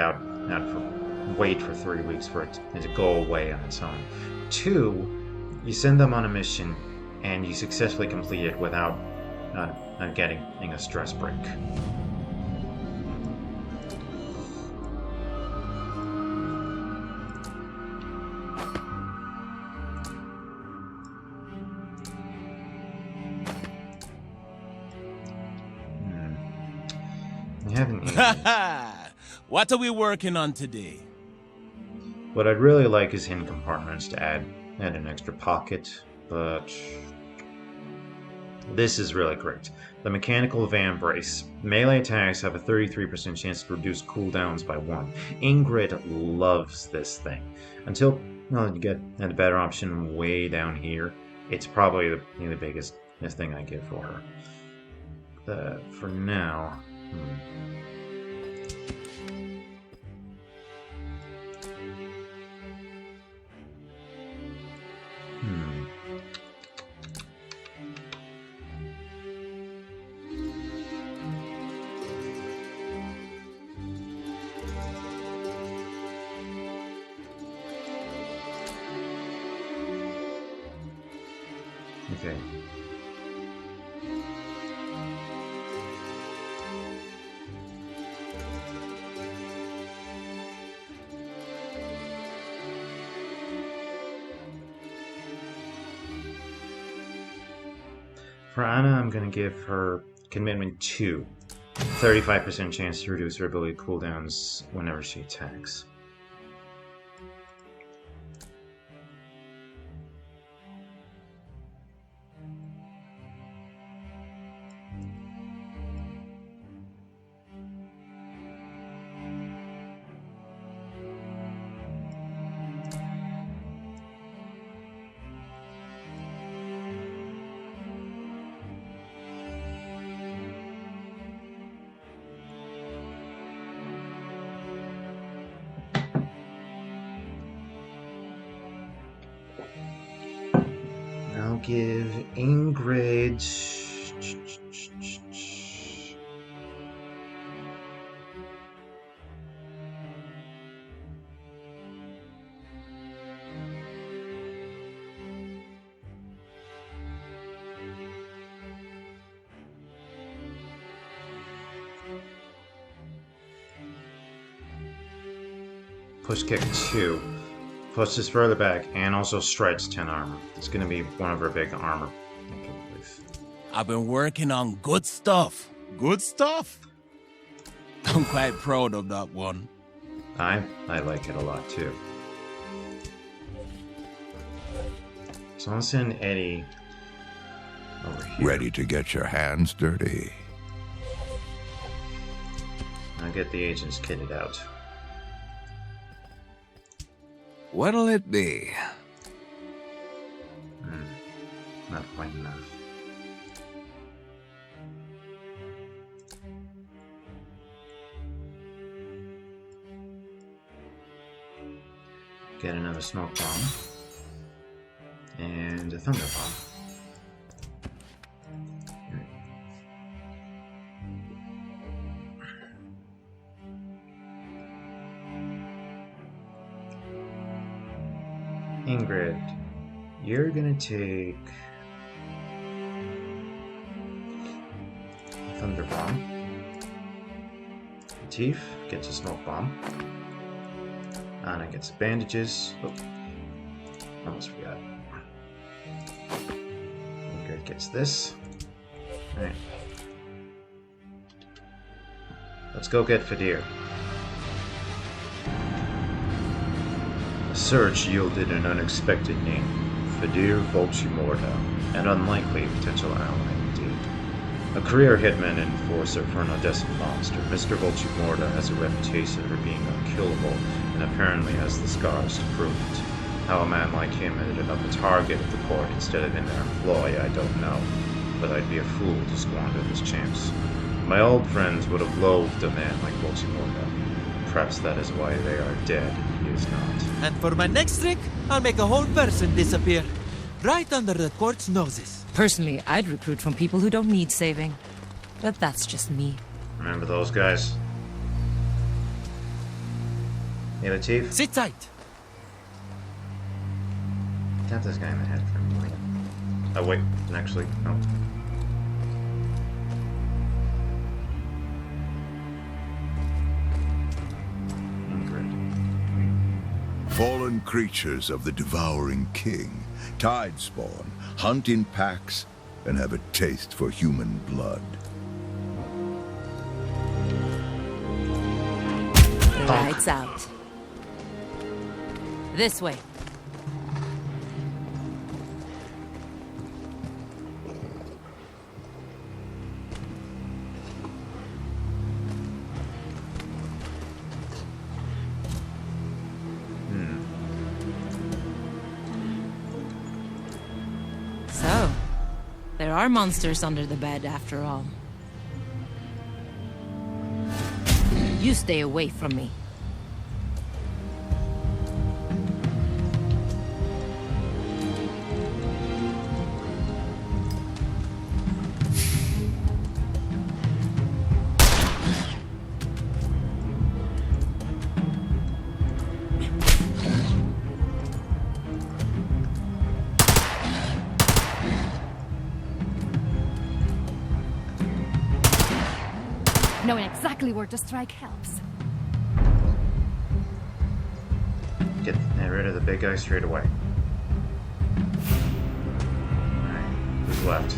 wait for 3 weeks for it to go away on its own. 2, you send them on a mission and you successfully complete it without not getting a stress break. I haven't eaten. What are we working on today? What I'd really like is hidden compartments to add an extra pocket, but this is really great. The mechanical van brace. Melee attacks have a 33% chance to reduce cooldowns by 1. Ingrid loves this thing. Until you get a better option way down here, it's probably the biggest thing I get for her. For now... Okay. For Anna, I'm going to give her Commitment 2. 35% chance to reduce her ability cooldowns whenever she attacks. I'll give Ingrid... Push kick 2. Pushes further back and also strikes 10 armor. It's going to be one of her big armor. I've been working on good stuff. Good stuff? I'm quite proud of that one. I like it a lot too. So I'll send Eddie over here. Ready to get your hands dirty? I'll get the agents kitted out. What'll it be? Not quite enough. Get another smoke bomb. And a thunder bomb. Ingrid, you're gonna take a thunder bomb. Tief gets a smoke bomb. Anna gets bandages. Oh, almost forgot. Ingrid gets this. Alright. Let's go get Fedir. Search yielded an unexpected name, Fedir Volchymorda, an unlikely potential ally indeed. A career hitman and enforcer for an Odessan mobster, Mr. Volchymorda has a reputation for being unkillable and apparently has the scars to prove it. How a man like him ended up a target of the court instead of in their employ, I don't know, but I'd be a fool to squander this chance. My old friends would have loathed a man like Volchymorda. Perhaps that is why they are dead. He is not. And for my next trick, I'll make a whole person disappear. Right under the court's noses. Personally, I'd recruit from people who don't need saving. But that's just me. Remember those guys? Hey, Latif? Sit tight. Tap this guy in the head for me. Oh, wait. Actually, no. Fallen creatures of the devouring king, tide spawn, hunt in packs, and have a taste for human blood. Lights out. This way. So, there are monsters under the bed after all. You stay away from me. Knowing exactly where to strike helps. Get rid of the big guy straight away. Alright, who's left?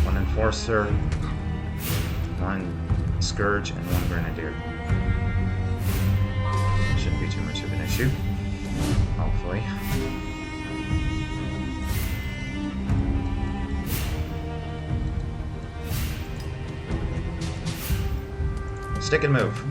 One enforcer, one scourge, and one grenadier. Shouldn't be too much of an issue, hopefully. Stick and move.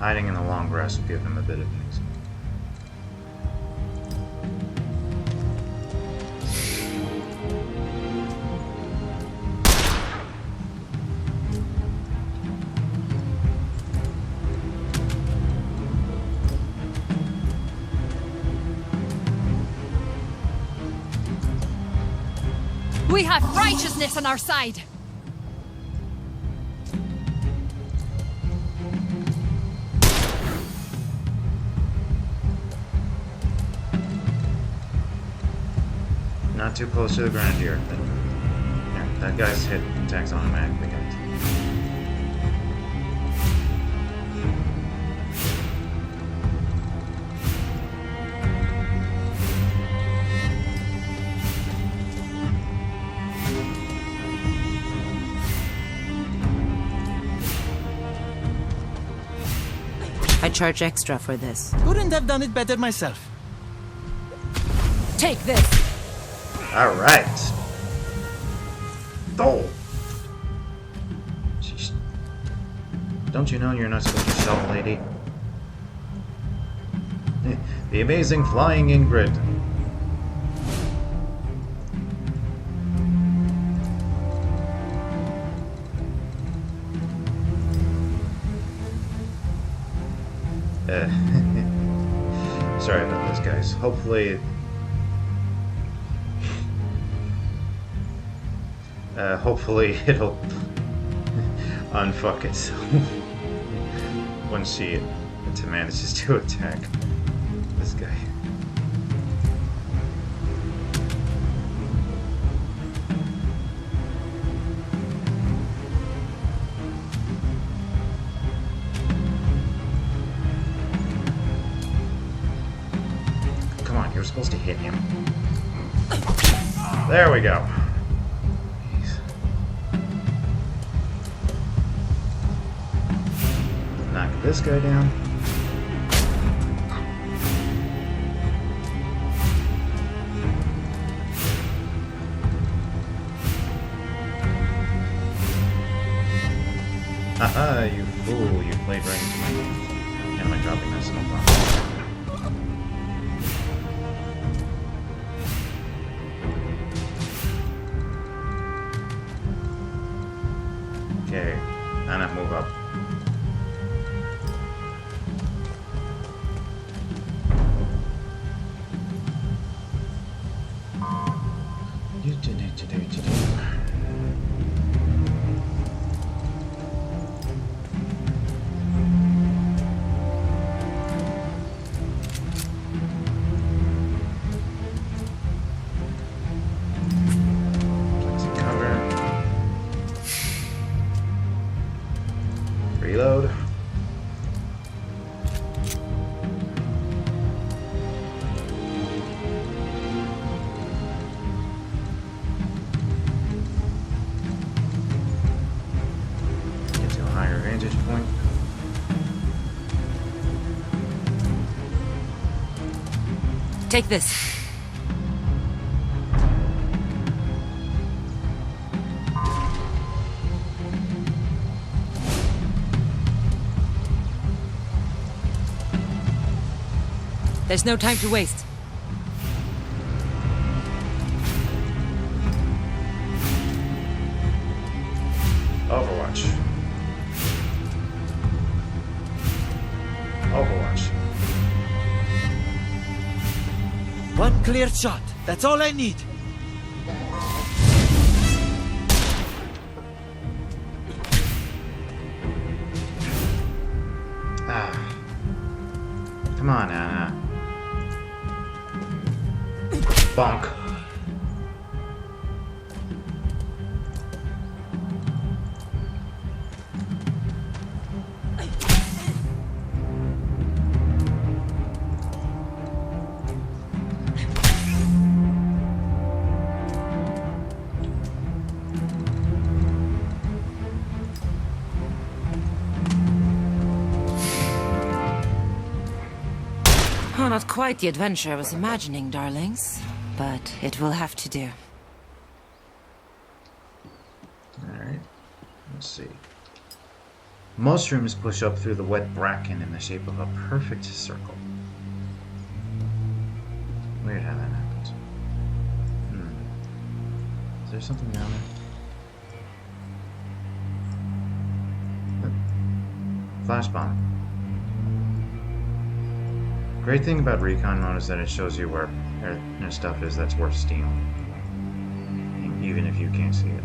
Hiding in the long grass will give him a bit of ease. We have righteousness on our side. Not too close to the grenadier. Yeah, that guy's hit attacks automatically. I charge extra for this. Couldn't have done it better myself. Take this! Alright. Oh! Jeez. Don't you know you're not supposed to sell, lady? The amazing flying Ingrid. Sorry about this, guys. Hopefully it'll unfuck itself once she manages to attack this guy. Come on, you're supposed to hit him. There we go. Knock this guy down. Haha, you fool, you played right into my game. And am I dropping this? No problem. Okay, Anna, move up. Take this. There's no time to waste. Overwatch. Overwatch. One clear shot. That's all I need. Ah. Come on, Anna. Bonk. Oh, not quite the adventure I was imagining, darlings. But it will have to do. Alright. Let's see. Most rooms push up through the wet bracken in the shape of a perfect circle. Weird how that happens. Is there something down there? Flash bomb. Great thing about recon mode is that it shows you where stuff is that's worth stealing, even if you can't see it.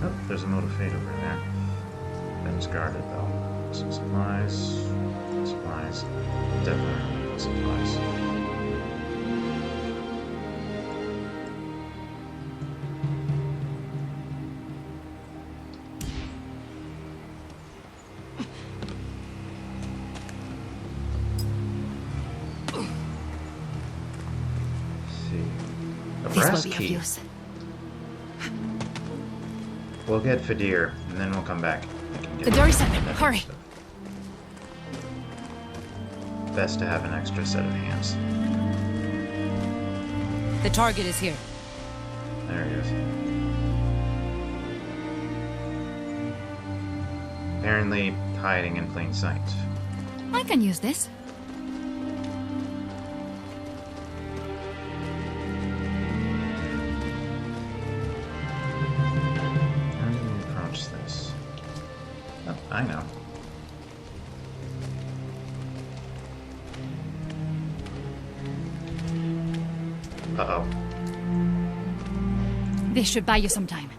Oh, there's a mode of fate over there. That's guarded though. Some supplies. Supplies. Definitely supplies. This will be of use. We'll get Fedir, and then we'll come back. The door is open. Hurry. Best to have an extra set of hands. The target is here. There he is. Apparently hiding in plain sight. I can use this. I know. Uh-oh. This should buy you some time.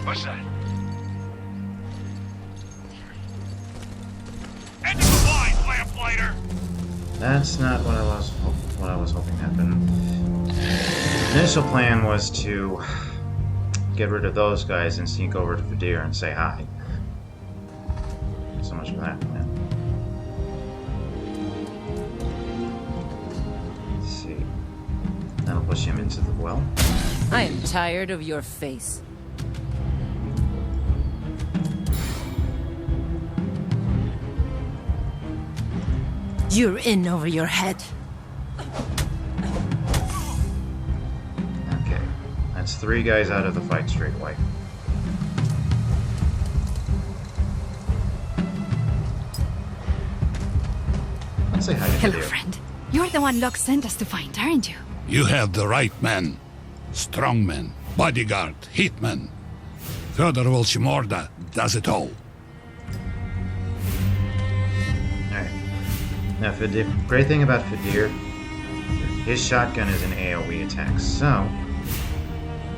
What's that? End of the line, Lamplighter! That's not what I was hoping happened. Initial plan was to get rid of those guys and sneak over to Fedir and say hi. So much for that, man. Let's see. That'll push him into the well. I am tired of your face. You're in over your head. Okay. That's 3 guys out of the fight straight away. Let's say hi to Hello, Fedir. friend. You're the one Locke sent us to find, aren't you? You have the right man. Strongman, bodyguard, hitman. Fedir Volchymorda does it all. Alright. Now, Fedir, great thing about Fedir, his shotgun is an AoE attack, so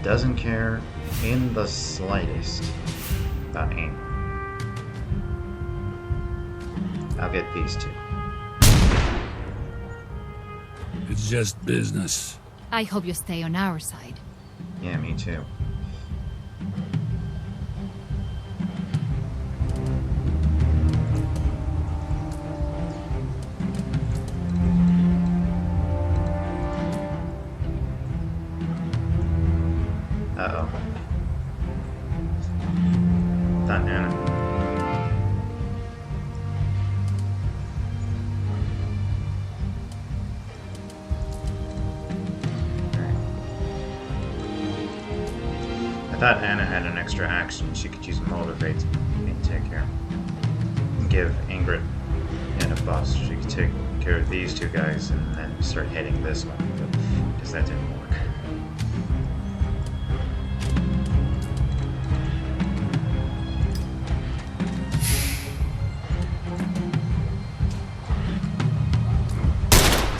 doesn't care in the slightest about aim. I'll get these 2. It's just business. I hope you stay on our side. Yeah, me too. Uh-oh. Thought Anna. thought Anna had an extra action. She could use motivate to take care. Give Ingrid and a bus. She could take care of these two guys and then start hitting this one, but because that didn't work.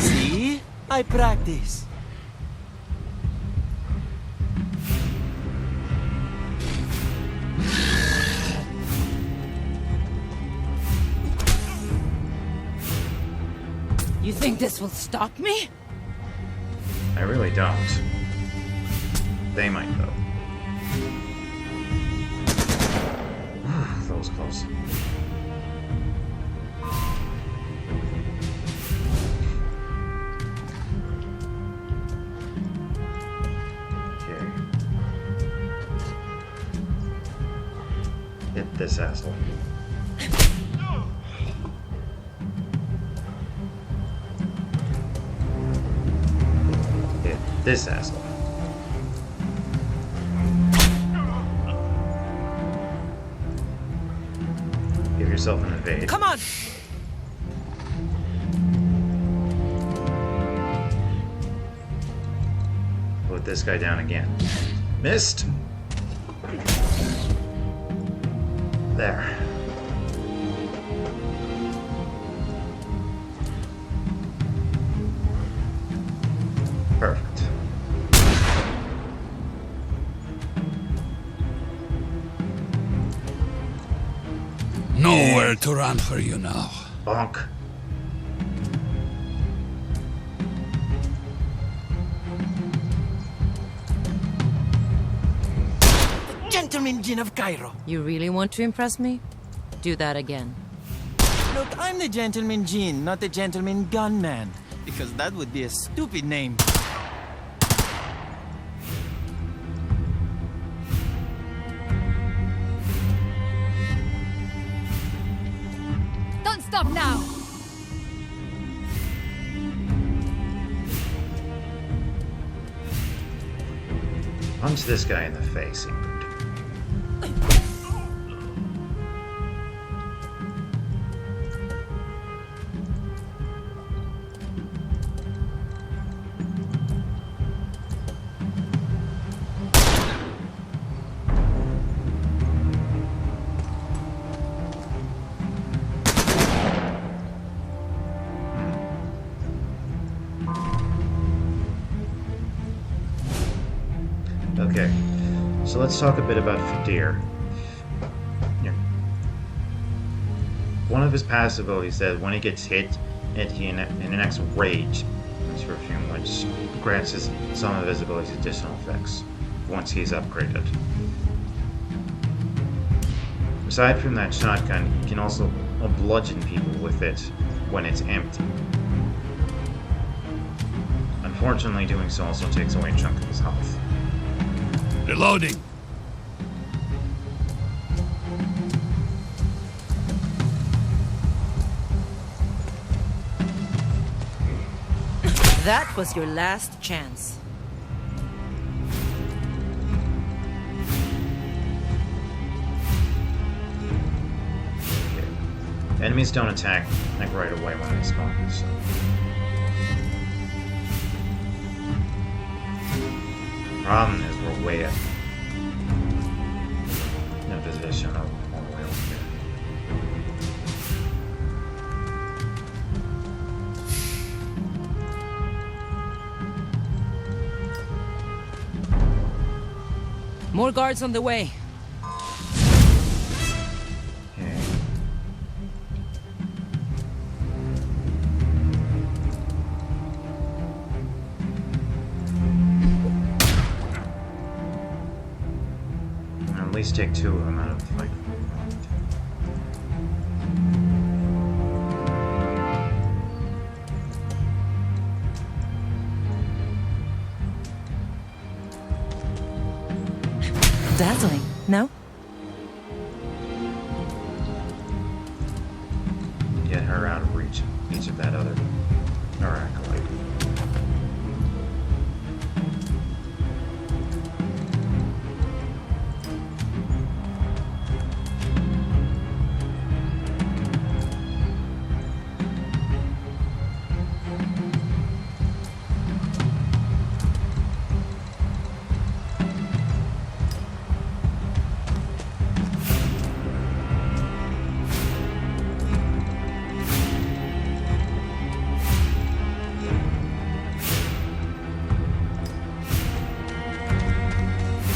See? I practice. You think this will stop me? I really don't. They might, though. That was close. Okay. Hit this asshole. This asshole. Give yourself an evade. Come on! Put this guy down again. Missed! There. Perfect. Nowhere to run for you now. Bonk. Gentleman Jin of Cairo. You really want to impress me? Do that again. Look, I'm the Gentleman Jin, not the Gentleman Gunman. Because that would be a stupid name. Don't stop now! Punch this guy in the face, Ingrid. Okay, so let's talk a bit about Fedir. Yeah. One of his passive abilities says when he gets hit, he enacts Rage, his perfume, which grants some of his abilities additional effects once he's upgraded. Aside from that shotgun, he can also bludgeon people with it when it's empty. Unfortunately, doing so also takes away a chunk of his health. Reloading. That was your last chance. Okay. Enemies don't attack like right away when they spawn, so. Problem is we're way up in a position of all the way over here. More guards on the way. Okay. At least take two of them out of the fight. Dazzling, no? Get her out of reach of that other acolyte.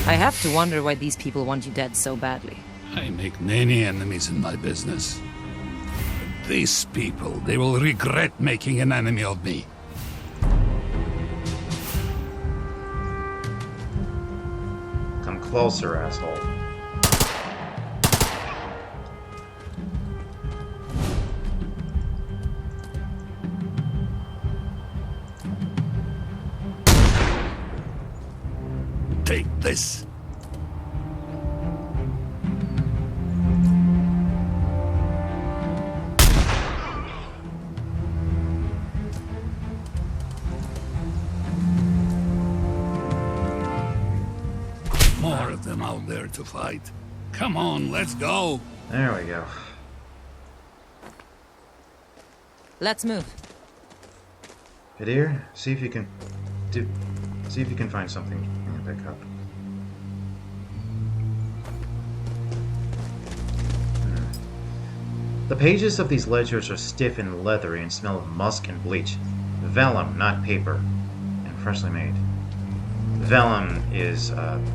I have to wonder why these people want you dead so badly. I make many enemies in my business. But these people, they will regret making an enemy of me. Come closer, asshole. Take this. More of them out there to fight. Come on, let's go. There we go. Let's move. Fedir, see if you can find something you can pick up. The pages of these ledgers are stiff and leathery and smell of musk and bleach. Vellum, not paper, and freshly made. Vellum is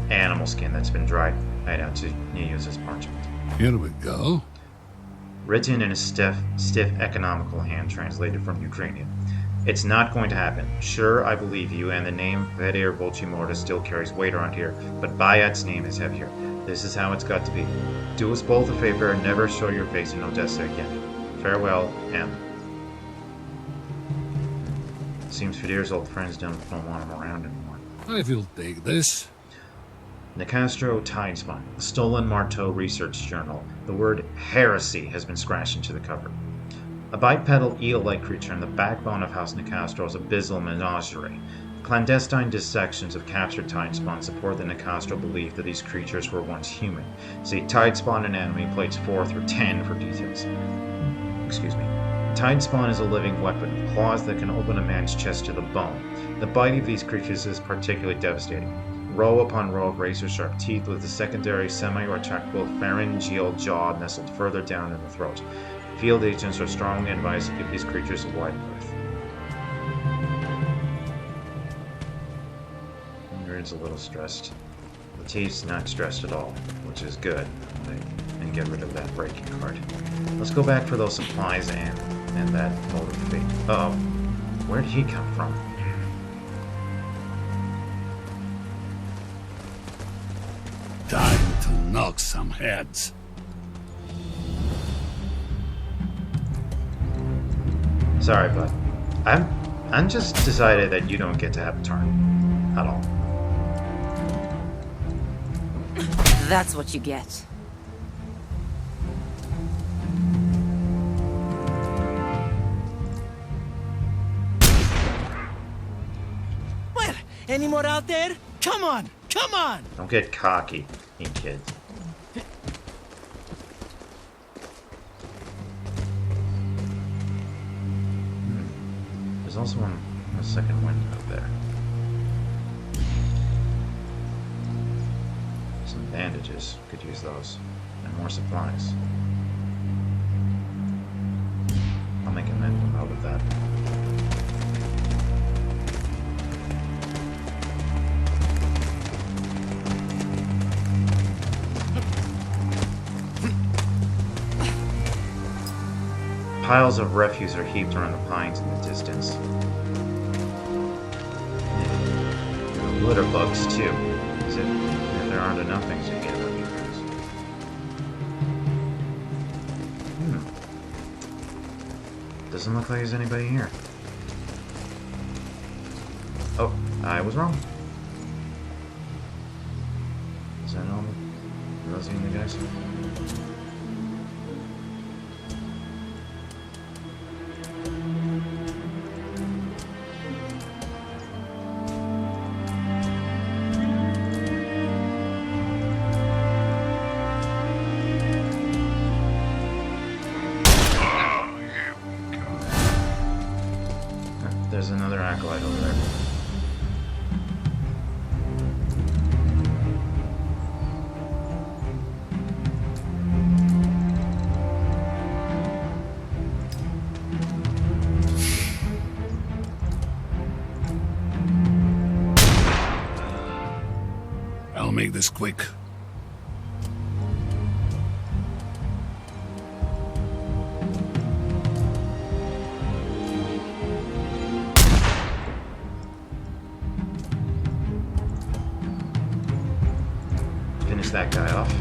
animal skin that's been dried out to use as parchment. Here we go. Written in a stiff, economical hand translated from Ukrainian. It's not going to happen. Sure, I believe you, and the name Fedir Volchymorda still carries weight around here, but Bayat's name is heavier. This is how it's got to be. Do us both a favor and never show your face in Odessa again. Farewell, M. Seems Fedir's old friends don't want him around anymore. I will take this. Nicastro Tidespun, a stolen Marteau research journal. The word heresy has been scratched into the cover. A bipedal eel-like creature in the backbone of House Nicastro's abyssal menagerie. Clandestine dissections of captured Tidespawn support the Nicastro belief that these creatures were once human. See Tidespawn Anatomy plates 4 through 10 for details. Excuse me. Tidespawn is a living weapon, claws that can open a man's chest to the bone. The bite of these creatures is particularly devastating. Row upon row of razor-sharp teeth with the secondary semi-retractable pharyngeal jaw nestled further down in the throat. Field agents are strongly advised to give these creatures a wide berth. Ingrid's a little stressed. Latif's not stressed at all, which is good. And get rid of that breaking card. Let's go back for those supplies and that mold of fate. Uh-oh. Where did he come from? Time to knock some heads. Sorry, bud. I'm just decided that you don't get to have a turn. At all. That's what you get. Well, any more out there? Come on! Come on! Don't get cocky, you kid. There's also a second window there. Some bandages. Could use those. And more supplies. I'll make a mental note of that. Piles of refuse are heaped around the pines in the distance. Yeah. Litter bugs, too. Is it if there aren't enough things to get about you guys? Doesn't look like there's anybody here. Oh, I was wrong. Is that all? Are those the only guys? There's another acolyte over there. Well I'll make this quick. Finish that guy off.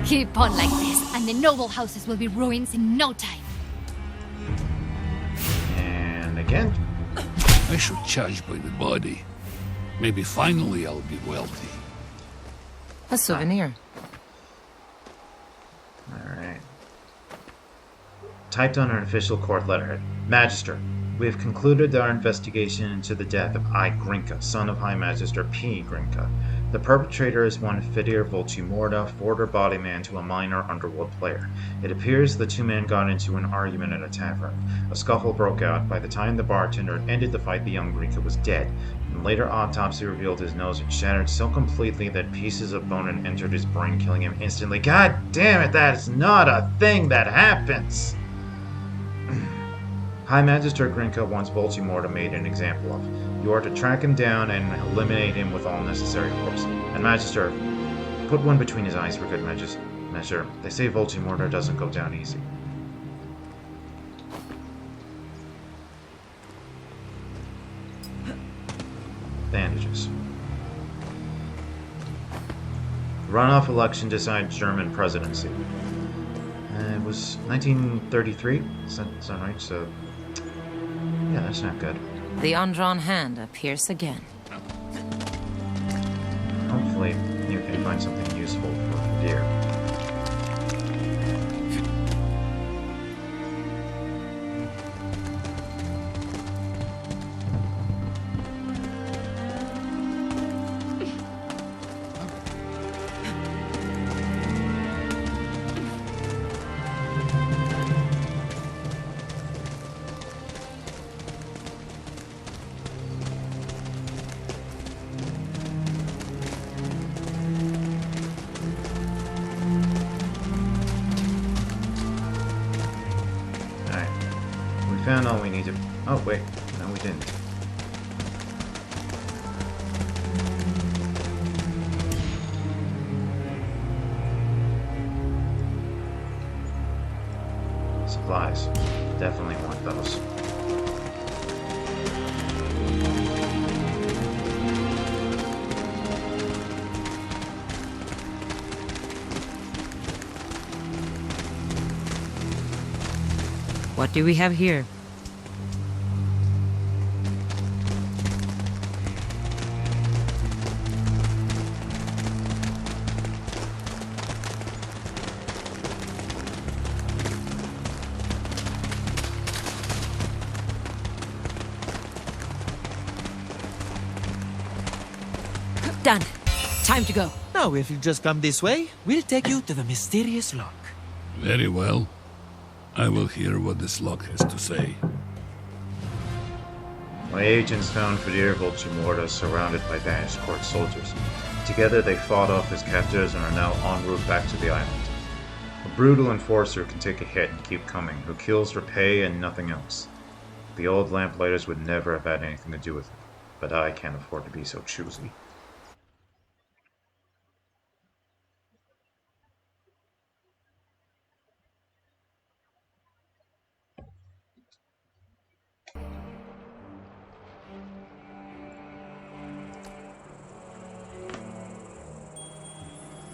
Keep on like this, and the noble houses will be ruins in no time. And again. I should charge by the body. Maybe finally I'll be wealthy. A souvenir. Alright. Typed on an official court letterhead. Magister, we have concluded our investigation into the death of I. Grinka, son of High Magister P. Grinka. The perpetrator is one Fedir Volchymorda, forder bodyman to a minor underworld player. It appears the two men got into an argument at a tavern. A scuffle broke out. By the time the bartender ended the fight, the young Grinka was dead. And later autopsy revealed his nose had shattered so completely that pieces of bone had entered his brain, killing him instantly. God damn it, that is not a thing that happens! High Magister Grinka wants Volchymorda made an example of. You are to track him down and eliminate him with all necessary force. And Magister, put one between his eyes for good measure. They say Volchymorda doesn't go down easy. Bandages. Runoff election decides German presidency. It was 1933, sound right? So, yeah, that's not good. The Undrawn Hand appears again. Hopefully, you can find something useful for Fedir. Found all we needed. Oh wait, no we didn't. Supplies. Definitely want those. What do we have here? Done. Time to go. Now, if you just come this way, we'll take you to the mysterious lock. Very well. I will hear what this lock has to say. My agents found Fedir Volchymorda surrounded by banished court soldiers. Together they fought off his captors and are now en route back to the island. A brutal enforcer can take a hit and keep coming, who kills for pay and nothing else. The old Lamplighters would never have had anything to do with it, but I can't afford to be so choosy.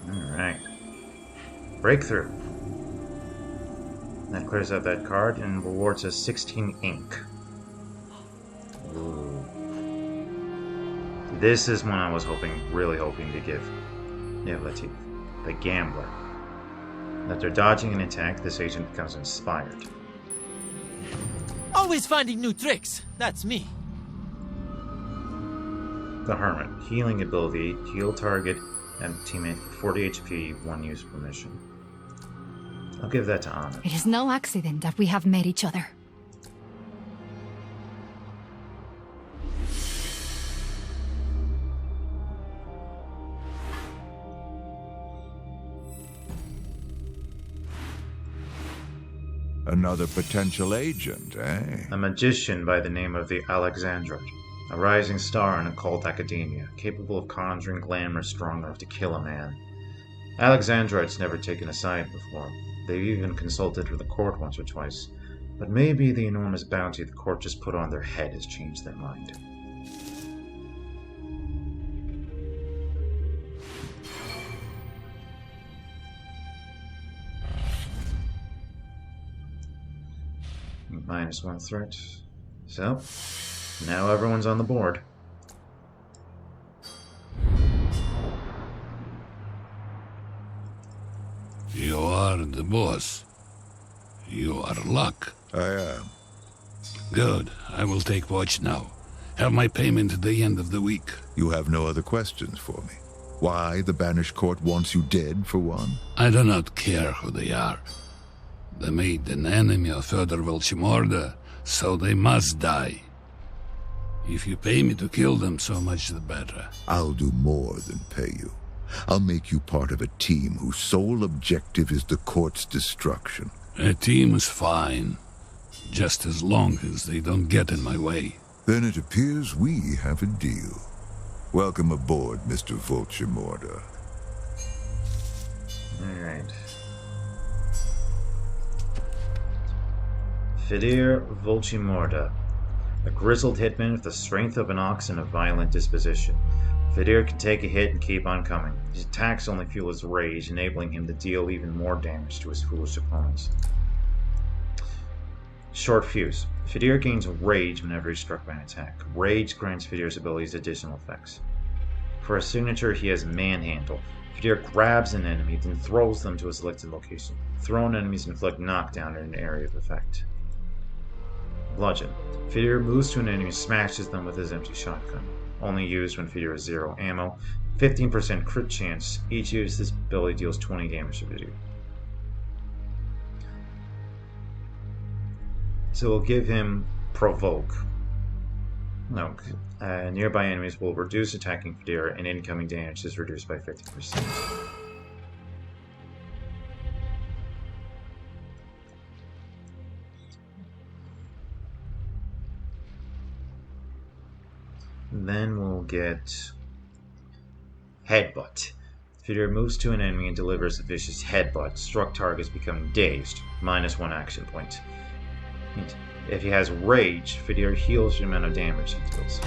Alright. Breakthrough. That clears out that card and rewards us 16 ink. Ooh. This is one I was really hoping to give levitate, the gambler. After dodging an attack, this agent becomes inspired. Always finding new tricks. That's me. The Hermit. Healing ability. Heal target and teammate for 40 HP, 1 use per mission. I'll give that to Anna. It is no accident that we have met each other. Another potential agent, eh? A magician by the name of the Alexandroid. A rising star in occult academia, capable of conjuring glamour strong enough to kill a man. Alexandroid's never taken a side before. They've even consulted with the court once or twice. But maybe the enormous bounty the court just put on their head has changed their mind. -1 threat. So, now everyone's on the board. You are the boss. You are Luck. I am. Good. I will take watch now. Have my payment at the end of the week. You have no other questions for me? Why the Banished Court wants you dead, for one? I do not care who they are. They made an enemy of Fedir Volchymorda, so they must die. If you pay me to kill them, so much the better. I'll do more than pay you. I'll make you part of a team whose sole objective is the court's destruction. A team is fine, just as long as they don't get in my way. Then it appears we have a deal. Welcome aboard, Mr. Volchymorda. Alright. Fedir Volchymorda, a grizzled hitman with the strength of an ox and a violent disposition. Fedir can take a hit and keep on coming. His attacks only fuel his rage, enabling him to deal even more damage to his foolish opponents. Short fuse. Fedir gains rage whenever he's struck by an attack. Rage grants Fedir's abilities additional effects. For a signature, he has Manhandle. Fedir grabs an enemy, then throws them to a selected location. Thrown enemies inflict knockdown in an area of effect. Bludgeon. Fedir moves to an enemy and smashes them with his empty shotgun. Only used when Fedir has 0 ammo. 15% crit chance. Each use this ability deals 20 damage to Fedir. So we'll give him Provoke. No, nearby enemies will reduce attacking Fedir, and incoming damage is reduced by 50%. Then we'll get Headbutt. Fedir moves to an enemy and delivers a vicious headbutt. Struck targets become dazed, -1 action point. If he has Rage, Fedir heals the amount of damage he deals.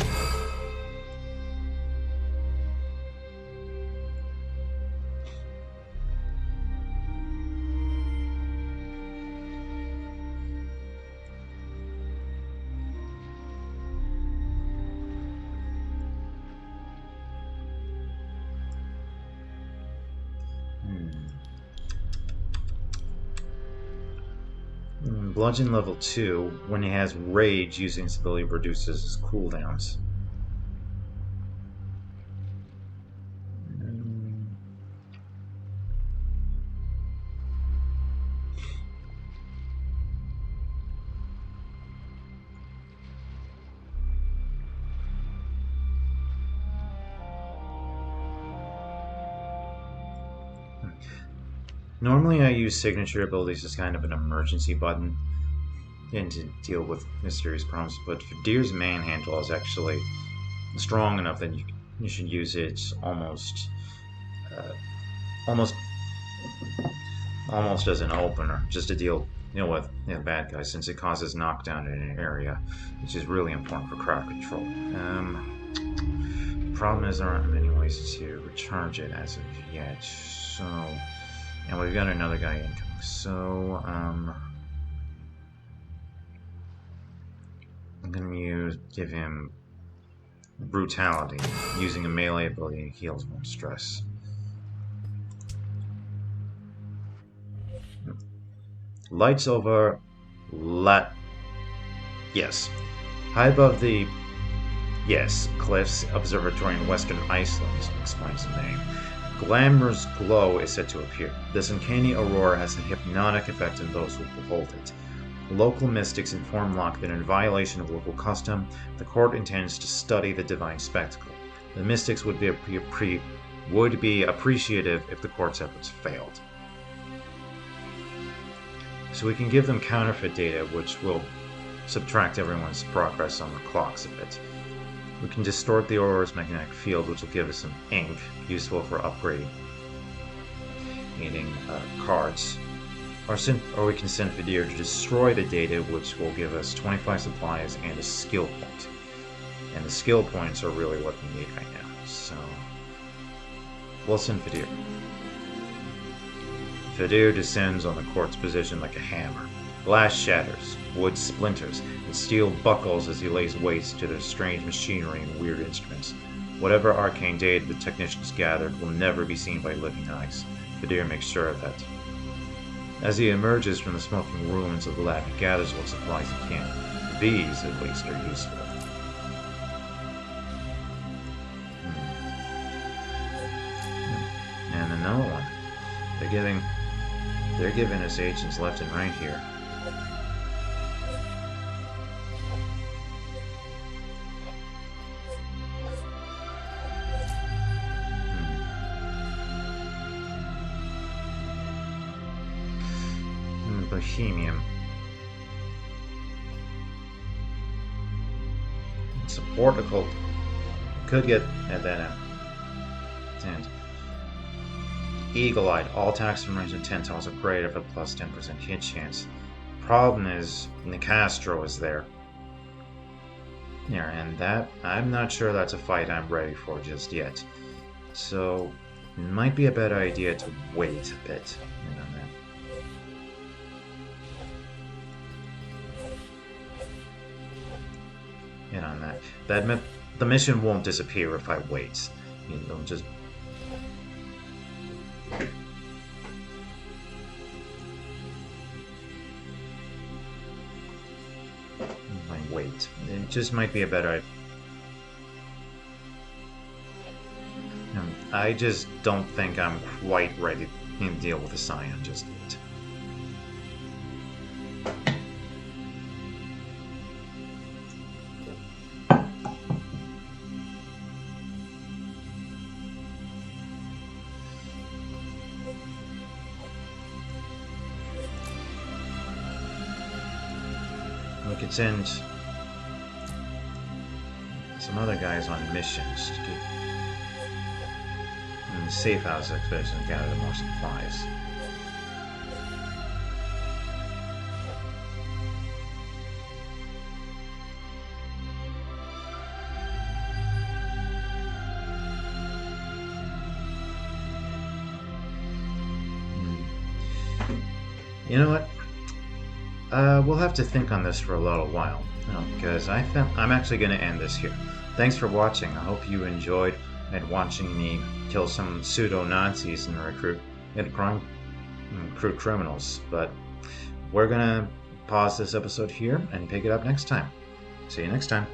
Bludgeon level 2, when he has Rage, using his ability reduces his cooldowns. Normally I use signature abilities as kind of an emergency button and to deal with mysterious problems, but Fedir's Manhandle is actually strong enough that you should use it almost as an opener, just to deal with bad guys, since it causes knockdown in an area, which is really important for crowd control. The problem is there aren't many ways to recharge it as of yet, so... And we've got another guy incoming, so, I'm gonna give him Brutality. Using a melee ability, he heals 1 stress. Lights over Yes. High above the cliffs, observatory in western Iceland, explains the name. glamorous glow is said to appear. This uncanny aurora has a hypnotic effect on those who behold it. Local mystics inform Locke that in violation of local custom, the court intends to study the divine spectacle. The mystics would be appreciative if the court's efforts failed. So we can give them counterfeit data, which will subtract everyone's progress on the clocks a bit. We can distort the aurora's magnetic field, which will give us some ink, useful for upgrading cards. Or we can send Fedir to destroy the data, which will give us 25 supplies and a skill point. And the skill points are really what we need right now. So we'll send Fedir. Fedir descends on the court's position like a hammer. Glass shatters, wood splinters, and steel buckles as he lays waste to their strange machinery and weird instruments. Whatever arcane data the technicians gathered will never be seen by living eyes. Fedir makes sure of that. As he emerges from the smoking ruins of the lab, he gathers what supplies he can. These, at least, are useful. And another one. They're giving us agents left and right here. Bohemian. Support occult. Could get at that end. Eagle-eyed. All attacks from range of 10 tiles are greater with a plus 10% hit chance. Problem is, Nicastro is there. Yeah, and that, I'm not sure that's a fight I'm ready for just yet. So, it might be a better idea to wait a bit. On that. The mission won't disappear if I wait. It'll just... Wait. It just might be a better idea. I just don't think I'm quite ready to deal with the Scion just yet. We could send some other guys on missions to keep in the safe house expedition to gather more supplies. You know what? We'll have to think on this for a little while, because I'm actually going to end this here. Thanks for watching. I hope you enjoyed watching me kill some pseudo-Nazis and recruit criminals. But we're going to pause this episode here and pick it up next time. See you next time.